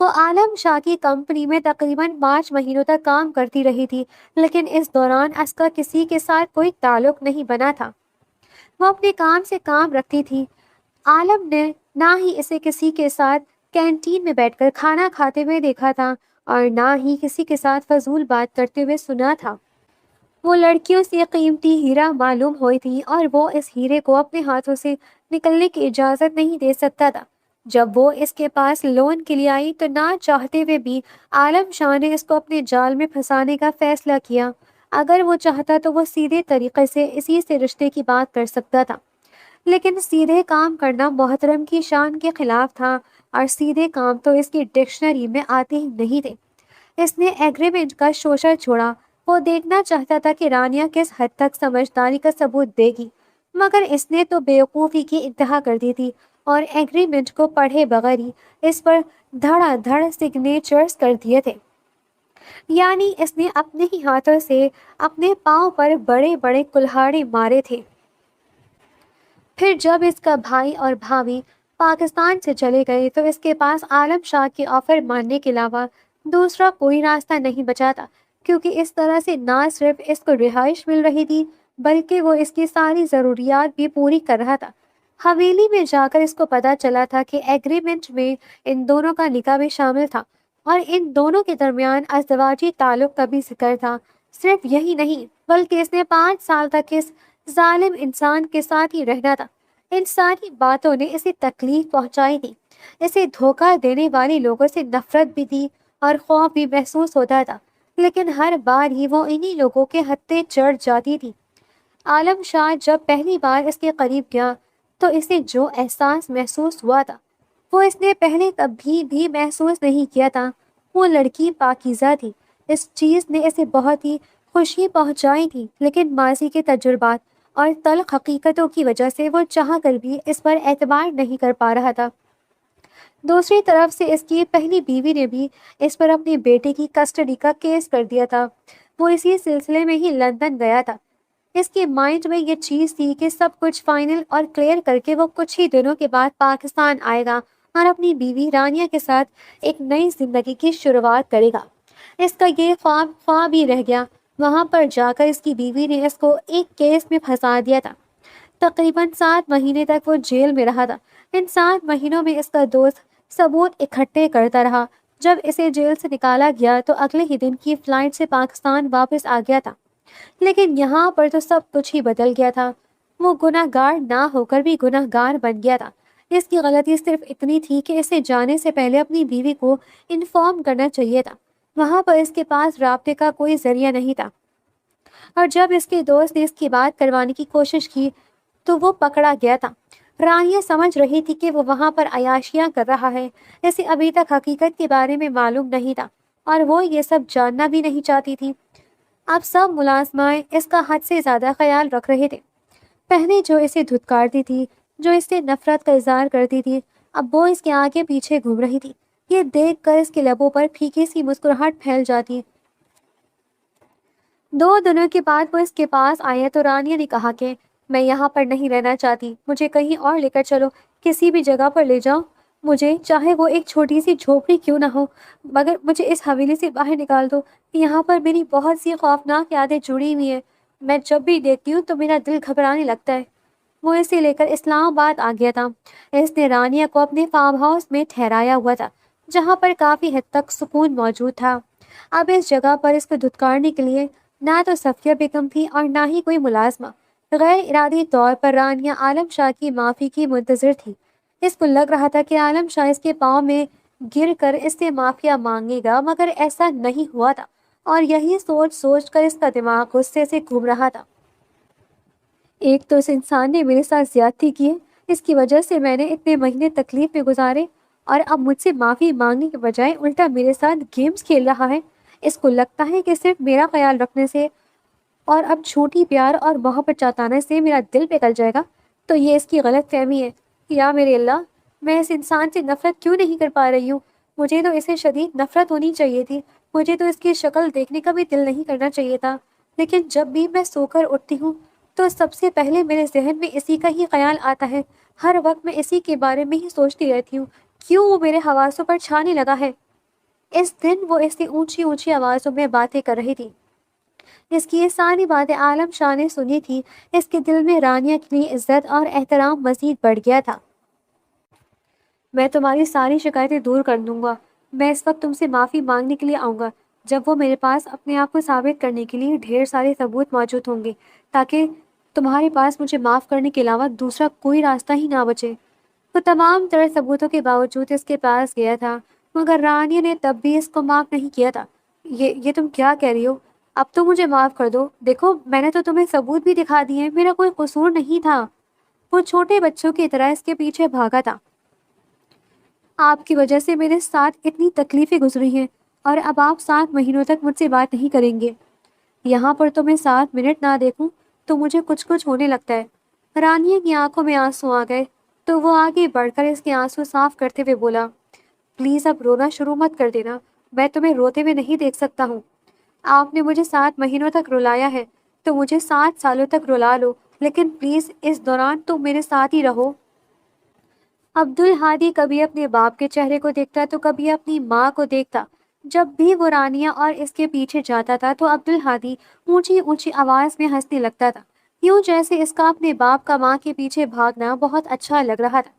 وہ عالم شاہ کی کمپنی میں تقریباً 5 مہینوں تک کام کرتی رہی تھی، لیکن اس دوران اس کا کسی کے ساتھ کوئی تعلق نہیں بنا تھا۔ وہ اپنے کام سے کام رکھتی تھی۔ عالم نے نہ ہی اسے کسی کے ساتھ کینٹین میں بیٹھ کر کھانا کھاتے ہوئے دیکھا تھا اور نہ ہی کسی کے ساتھ فضول بات کرتے ہوئے سنا تھا۔ وہ لڑکیوں سے قیمتی ہیرا معلوم ہوئی تھی اور وہ اس ہیرے کو اپنے ہاتھوں سے نکلنے کی اجازت نہیں دے سکتا تھا۔ جب وہ اس کے پاس لون کے لیے آئی تو نہ چاہتے ہوئے بھی عالم شاہ نے اس کو اپنے جال میں پھنسانے کا فیصلہ کیا۔ اگر وہ چاہتا تو وہ سیدھے طریقے سے اسی سے رشتے کی بات کر سکتا تھا، لیکن سیدھے کام کرنا محترم کی شان کے خلاف تھا اور سیدھے کام تو اس کی ڈکشنری میں آتے ہی نہیں تھے۔ اس نے ایگریمنٹ کا شوشہ چھوڑا۔ وہ دیکھنا چاہتا تھا کہ رانیہ کس حد تک سمجھداری کا ثبوت دے گی، مگر اس نے تو بیوقوفی کی انتہا کر دی تھی اور ایگریمنٹ کو پڑھے بغیر ہی اس پر دھڑا دھڑ سگنیچرز کر دیے تھے۔ یعنی اس نے اپنے ہی ہاتھوں سے اپنے پاؤں پر بڑے بڑے کلہاڑے مارے تھے۔ پھر جب اس کا بھائی اور بھابھی پاکستان سے چلے گئے تو اس کے پاس عالم شاہ کے آفر ماننے کے علاوہ دوسرا کوئی راستہ نہیں بچا تھا، کیونکہ اس طرح سے نہ صرف اس کو رہائش مل رہی تھی بلکہ وہ اس کی ساری ضروریات بھی پوری کر رہا تھا۔ حویلی میں جا کر اس کو پتہ چلا تھا کہ ایگریمنٹ میں ان دونوں کا نکاح بھی شامل تھا اور ان دونوں کے درمیان ازدواجی تعلق کا بھی ذکر تھا۔ صرف یہی نہیں بلکہ اس نے 5 سال تک اس ظالم انسان کے ساتھ ہی رہنا تھا۔ ان ساری باتوں نے اسے تکلیف پہنچائی تھی۔ اسے دھوکہ دینے والے لوگوں سے نفرت بھی تھی اور خوف بھی محسوس ہوتا تھا، لیکن ہر بار ہی وہ انہی لوگوں کے ہتھے چڑھ جاتی تھی۔ عالم شاہ جب پہلی بار اس کے قریب گیا تو اسے جو احساس محسوس ہوا تھا وہ اس نے پہلے کبھی بھی محسوس نہیں کیا تھا۔ وہ لڑکی پاکیزہ تھی۔ اس چیز نے اسے بہت ہی خوشی پہنچائی تھی، لیکن ماضی کے تجربات اور تلخ حقیقتوں کی وجہ سے وہ چاہ کر بھی اس پر اعتبار نہیں کر پا رہا تھا۔ دوسری طرف سے اس کی پہلی بیوی نے بھی اس پر اپنے بیٹے کی کسٹڈی کا کیس کر دیا تھا۔ وہ اسی سلسلے میں ہی لندن گیا تھا۔ اس کے مائنڈ میں یہ چیز تھی کہ سب کچھ فائنل اور کلیئر کر کے وہ کچھ ہی دنوں کے بعد پاکستان آئے گا اور اپنی بیوی رانیہ کے ساتھ ایک نئی زندگی کی شروعات کرے گا۔ اس کا یہ خواب ہی رہ گیا۔ وہاں پر جا کر اس کی بیوی نے اس کو ایک کیس میں پھنسا دیا تھا۔ تقریباً 7 مہینے تک وہ جیل میں رہا تھا۔ ان 7 مہینوں میں اس کا دوست ثبوت اکٹھے کرتا رہا۔ جب اسے جیل سے نکالا گیا تو اگلے ہی دن کی فلائٹ سے پاکستان واپس آ گیا تھا، لیکن یہاں پر تو سب کچھ ہی بدل گیا تھا۔ وہ گناہ گار نہ ہو کر بھی گناہ گار بن گیا تھا۔ اس کی غلطی صرف اتنی تھی کہ اسے جانے سے پہلے اپنی بیوی کو انفارم کرنا چاہیے تھا۔ وہاں پر اس کے پاس رابطے کا کوئی ذریعہ نہیں تھا، اور جب اس کے دوست نے اس کی بات کروانے کی کوشش کی تو وہ پکڑا گیا تھا۔ رانیہ سمجھ رہی تھی کہ وہ وہاں پر عیاشیاں کر رہا ہے۔ اسے ابھی تک حقیقت کے بارے میں معلوم نہیں تھا اور وہ یہ سب جاننا بھی نہیں چاہتی تھی۔ اب سب ملازمائیں اس کا حد سے زیادہ خیال رکھ رہے تھے۔ پہلے جو اسے دھتکارتی تھی، جو اس سے نفرت کا اظہار کرتی تھی، اب وہ اس کے آگے پیچھے گھوم رہی تھی۔ یہ دیکھ کر اس کے لبوں پر پھیکی سی مسکراہٹ پھیل جاتی۔ 2 دنوں کے بعد وہ اس کے پاس آیا تو رانیہ نے کہا کہ میں یہاں پر نہیں رہنا چاہتی، مجھے کہیں اور لے کر چلو، کسی بھی جگہ پر لے جاؤ مجھے، چاہے وہ ایک چھوٹی سی جھوپڑی کیوں نہ ہو، مگر مجھے اس حویلی سے باہر نکال دو۔ یہاں پر میری بہت سی خوفناک یادیں جڑی ہوئی ہیں، میں جب بھی دیکھتی ہوں تو میرا دل گھبرانے لگتا ہے۔ وہ اسے لے کر اسلام آباد آ گیا تھا۔ اس نے رانیہ کو اپنے فارم ہاؤس میں ٹھہرایا ہوا تھا، جہاں پر کافی حد تک سکون موجود تھا۔ اب اس جگہ پر اس کو دھتکارنے کے لیے نہ تو صفیہ بیگم تھی اور نہ ہی کوئی ملازمہ۔ غیر ارادی طور پر رانیہ عالم شاہ کی معافی کی منتظر تھی۔ اس کو لگ رہا تھا کہ عالم شاہ اس کے پاؤں میں گر کر اس سے معافیا مانگے گا، مگر ایسا نہیں ہوا تھا، اور یہی سوچ سوچ کر اس کا دماغ غصے سے گھوم رہا تھا۔ ایک تو اس انسان نے میرے ساتھ زیادتی کی ہے، اس کی وجہ سے میں نے اتنے مہینے تکلیف میں گزارے، اور اب مجھ سے معافی مانگنے کے بجائے الٹا میرے ساتھ گیمز کھیل رہا ہے۔ اس کو لگتا ہے کہ صرف میرا خیال رکھنے سے اور اب چھوٹی پیار اور محبت جتانے سے میرا دل پگھل جائے گا، تو یہ اس کی غلط فہمی ہے۔ یا میرے اللہ، میں اس انسان سے نفرت کیوں نہیں کر پا رہی ہوں؟ مجھے تو اسے شدید نفرت ہونی چاہیے تھی، مجھے تو اس کی شکل دیکھنے کا بھی دل نہیں کرنا چاہیے تھا، لیکن جب بھی میں سو کر اٹھتی ہوں تو سب سے پہلے میرے ذہن میں اسی کا ہی خیال آتا ہے۔ ہر وقت میں اسی کے بارے میں ہی سوچتی رہتی ہوں، کیوں وہ میرے حواسوں پر چھانے لگا ہے۔ اس دن وہ اس سے اونچی اونچی آوازوں میں باتیں کر رہی تھی۔ اس کی یہ ساری باتیں عالم شاہ نے سنی تھی۔ اس کے دل میں رانیہ کے لیے عزت اور احترام مزید بڑھ گیا تھا۔ میں تمہاری ساری شکایتیں دور کر دوں گا۔ میں اس وقت تم سے معافی مانگنے کے لیے آؤں گا جب وہ میرے پاس اپنے آپ کو ثابت کرنے کے لیے ڈھیر سارے ثبوت موجود ہوں گے، تاکہ تمہارے پاس مجھے معاف کرنے کے علاوہ دوسرا کوئی راستہ ہی نہ بچے۔ وہ تمام تر ثبوتوں کے باوجود اس کے پاس گیا تھا، مگر رانیہ نے تب بھی اس کو معاف نہیں کیا تھا۔ یہ تم کیا کہہ رہی ہو؟ اب تو مجھے معاف کر دو۔ دیکھو، میں نے تو تمہیں ثبوت بھی دکھا دیے، میرا کوئی قصور نہیں تھا۔ وہ چھوٹے بچوں کی طرح اس کے پیچھے بھاگا تھا۔ آپ کی وجہ سے میرے ساتھ اتنی تکلیفیں گزری ہیں، اور اب آپ 7 مہینوں تک مجھ سے بات نہیں کریں گے۔ یہاں پر تو میں 7 منٹ نہ دیکھوں تو مجھے کچھ ہونے لگتا ہے۔ رانیہ کی آنکھوں میں آنسو آ گئے تو وہ آگے بڑھ کر اس کے آنسو صاف کرتے ہوئے بولا، پلیز اب رونا شروع مت کر دینا، میں تمہیں روتے ہوئے نہیں دیکھ سکتا ہوں۔ آپ نے مجھے 7 مہینوں تک رلایا ہے تو مجھے 7 سالوں تک رلا لو، لیکن پلیز اس دوران تم میرے ساتھ ہی رہو۔ عبدالہادی کبھی اپنے باپ کے چہرے کو دیکھتا تو کبھی اپنی ماں کو دیکھتا۔ جب بھی وہ رانیہ اور اس کے پیچھے جاتا تھا تو عبدالہادی اونچی اونچی آواز میں ہنسنے لگتا تھا، یوں جیسے اس کا اپنے باپ کا ماں کے پیچھے بھاگنا بہت اچھا لگ رہا تھا۔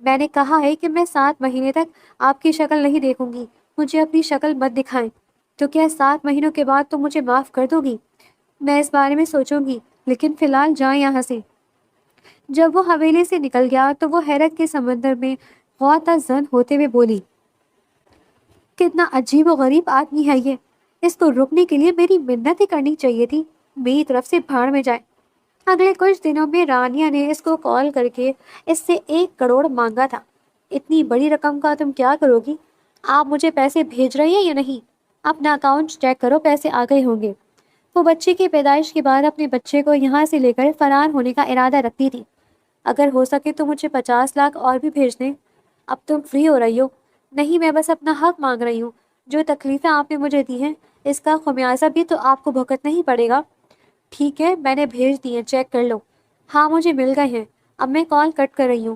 میں نے کہا ہے کہ میں 7 مہینے تک آپ کی شکل نہیں دیکھوں گی، مجھے اپنی شکل مت دکھائیں۔ تو کیا 7 مہینوں کے بعد تم مجھے معاف کر دو گی؟ میں اس بارے میں سوچوں گی، لیکن فی الحال جائیں یہاں سے۔ جب وہ حویلی سے نکل گیا تو وہ حیرت کے سمندر میں غوطہ زن ہوتے ہوئے بولی، کتنا عجیب و غریب آدمی ہے یہ، اس کو رکنے کے لیے میری منت ہی کرنی چاہیے تھی، میری طرف سے بھاڑ میں جائے۔ اگلے کچھ دنوں میں رانیہ نے اس کو کال کر کے اس سے 1 کروڑ مانگا تھا۔ اتنی بڑی رقم کا تم کیا کرو گی؟ آپ مجھے پیسے بھیج رہی ہیں یا نہیں؟ اپنا اکاؤنٹ چیک کرو، پیسے آ گئے ہوں گے۔ وہ بچے کی پیدائش کے بعد اپنے بچے کو یہاں سے لے کر فرار ہونے کا ارادہ رکھتی تھی۔ اگر ہو سکے تو مجھے 50 لاکھ اور بھی بھیج دیں۔ اب تم فری ہو رہی ہو؟ نہیں، میں بس اپنا حق مانگ رہی ہوں۔ جو تکلیفیں آپ نے مجھے دی ہیں اس کا خمیازہ بھی تو آپ کو بھگتنا ہی پڑے گا۔ ٹھیک ہے، میں نے بھیج دی ہیں، چیک کر لو۔ ہاں، مجھے مل گئے ہیں۔ اب میں کال کٹ کر رہی ہوں۔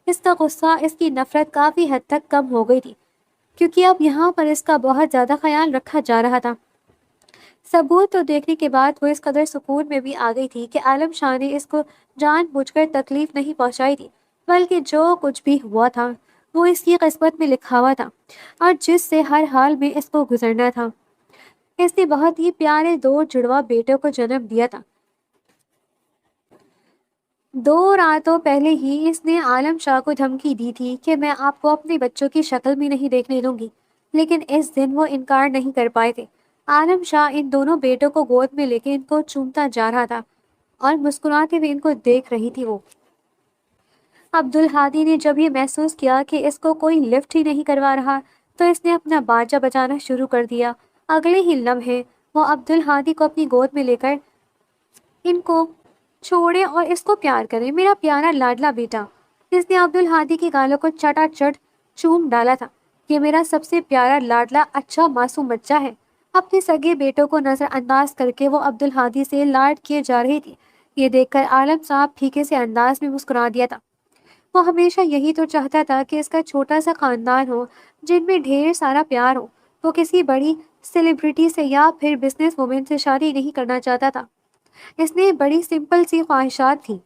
اس کا غصہ، اس کی نفرت کافی حد تک کم ہو گئی تھی، کیونکہ اب یہاں پر اس کا بہت زیادہ خیال رکھا جا رہا تھا۔ ثبوت تو دیکھنے کے بعد وہ اس قدر سکون میں بھی آ گئی تھی کہ عالم شاہ نے اس کو جان بوجھ کر تکلیف نہیں پہنچائی تھی، بلکہ جو کچھ بھی ہوا تھا وہ اس کی قسمت میں لکھا ہوا تھا، اور جس سے ہر حال میں اس کو گزرنا تھا۔ اس نے بہت ہی پیارے 2 جڑواں بیٹوں کو جنم دیا تھا۔ 2 راتوں پہلے ہی اس نے عالم شاہ کو دھمکی دی تھی کہ میں آپ کو اپنے بچوں کی شکل بھی نہیں دیکھنے دوں گی، لیکن اس دن وہ انکار نہیں کر پائے تھے۔ عالم شاہ ان دونوں بیٹوں کو گود میں لے کے ان کو چومتا جا رہا تھا اور مسکراتے ہوئے ان کو دیکھ رہی تھی وہ۔ عبدالہادی نے جب یہ محسوس کیا کہ اس کو کوئی لفٹ ہی نہیں کروا رہا تو اس نے اپنا باجا بجانا شروع کر دیا۔ اگلے ہی لمحے وہ عبدالہادی کو اپنی گود میں لے کر ان کو چھوڑے اور اس کو پیار کرے، میرا پیارا لاڈلا بیٹا۔ اس نے عبدالہادی کی گالوں کو چٹا چٹ چوم ڈالا تھا۔ یہ میرا سب سے پیارا لاڈلا اچھا معصوم بچہ ہے۔ اپنے سگے بیٹوں کو نظر انداز کر کے وہ عبدالہادی سے لاڈ کیے جا رہی تھی۔ یہ دیکھ کر عالم صاحب پھیکے سے انداز میں مسکرا دیا تھا۔ وہ ہمیشہ یہی تو چاہتا تھا کہ اس کا چھوٹا سا خاندان ہو جن میں ڈھیر سارا پیار ہو۔ وہ کسی بڑی سیلیبریٹی سے یا پھر بزنس وومن سے شادی نہیں کرنا چاہتا تھا۔ اس نے بڑی سمپل سی خواہشات تھی۔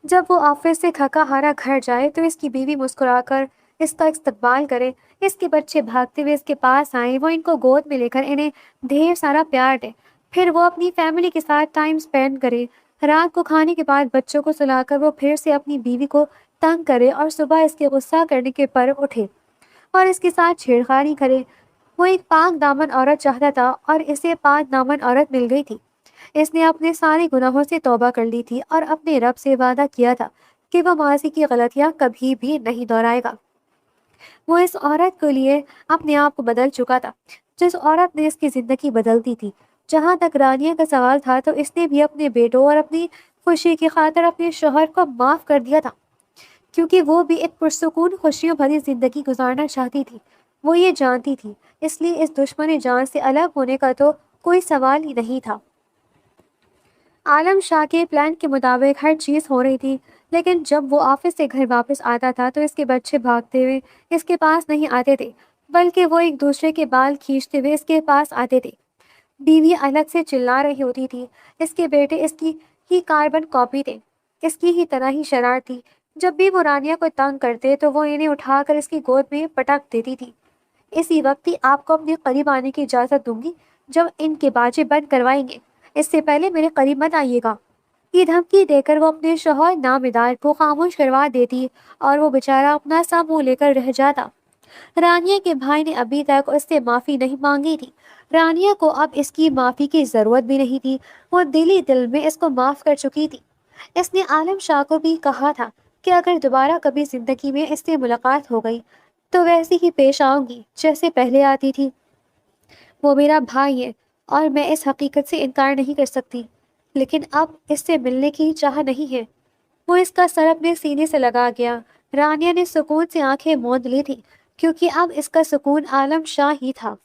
جب وہ آفس سے تھکا ہارا گھر جائے تو اس کی بیوی مسکرا کر اس کا استقبال کرے، اس کے بچے بھاگتے ہوئے اس کے پاس آئیں، وہ ان کو گود میں لے کر انہیں ڈھیر سارا پیار دے، پھر وہ اپنی فیملی کے ساتھ ٹائم سپینڈ کرے۔ رات کو کھانے کے بعد بچوں کو سلا کر وہ پھر سے اپنی بیوی کو تنگ کرے اور صبح اس کے غصہ کرنے کے پر اٹھے اور اس کے ساتھ چھیڑخانی کرے۔ وہ ایک پاک دامن عورت چاہتا تھا اور اسے پاک دامن عورت مل گئی تھی۔ اس نے اپنے سارے گناہوں سے توبہ کر لی تھی اور اپنے رب سے وعدہ کیا تھا کہ وہ ماضی کی غلطیاں کبھی بھی نہیں دہرائے گا۔ وہ اس عورت کے لیے اپنے آپ کو بدل چکا تھا جس عورت نے اس کی زندگی بدل دی تھی۔ جہاں تک رانیہ کا سوال تھا تو اس نے بھی اپنے بیٹوں اور اپنی خوشی کی خاطر اپنے شوہر کو معاف کر دیا تھا، کیونکہ وہ بھی ایک پرسکون خوشیوں بھری زندگی گزارنا چاہتی تھی۔ وہ یہ جانتی تھی، اس لیے اس دشمن جان سے الگ ہونے کا تو کوئی سوال ہی نہیں تھا۔ عالم شاہ کے پلان کے مطابق ہر چیز ہو رہی تھی، لیکن جب وہ آفس سے گھر واپس آتا تھا تو اس کے بچے بھاگتے ہوئے اس کے پاس نہیں آتے تھے، بلکہ وہ ایک دوسرے کے بال کھینچتے ہوئے اس کے پاس آتے تھے۔ بیوی الگ سے چلا رہی ہوتی تھی، اس کے بیٹے اس کی ہی کاربن کاپی تھے، اس کی ہی طرح ہی شرارتی۔ جب بھی وہ رانیہ کو تنگ کرتے تو وہ انہیں اٹھا کر اس کی گود میں پٹک دیتی تھی۔ اسی وقت ہی آپ کو اپنے قریب آنے کی اجازت دوں گی جب ان کے باجے بند کروائیں گے، اس سے پہلے میرے قریب مت آئیے گا۔ یہ دھمکی دے کر وہ اپنے شوہر نامدار کو خاموش کروا دیتی اور وہ بیچارہ اپنا سا منہ لے کر رہ جاتا۔ رانیہ کے بھائی نے ابھی تک اس سے معافی نہیں مانگی تھی۔ رانیہ کو اب اس کی معافی کی ضرورت بھی نہیں تھی، وہ دل ہی دل میں اس کو معاف کر چکی تھی۔ اس نے عالم شاہ کو بھی کہا تھا کہ اگر دوبارہ کبھی زندگی میں اس سے ملاقات ہو گئی تو ویسی ہی پیش آؤں گی جیسے پہلے آتی تھی۔ وہ میرا بھائی ہے اور میں اس حقیقت سے انکار نہیں کر سکتی، لیکن اب اس سے ملنے کی چاہ نہیں ہے۔ وہ اس کا سر اپنے سینے سے لگا گیا۔ رانیہ نے سکون سے آنکھیں موند لی تھی کیونکہ اب اس کا سکون عالم شاہ ہی تھا۔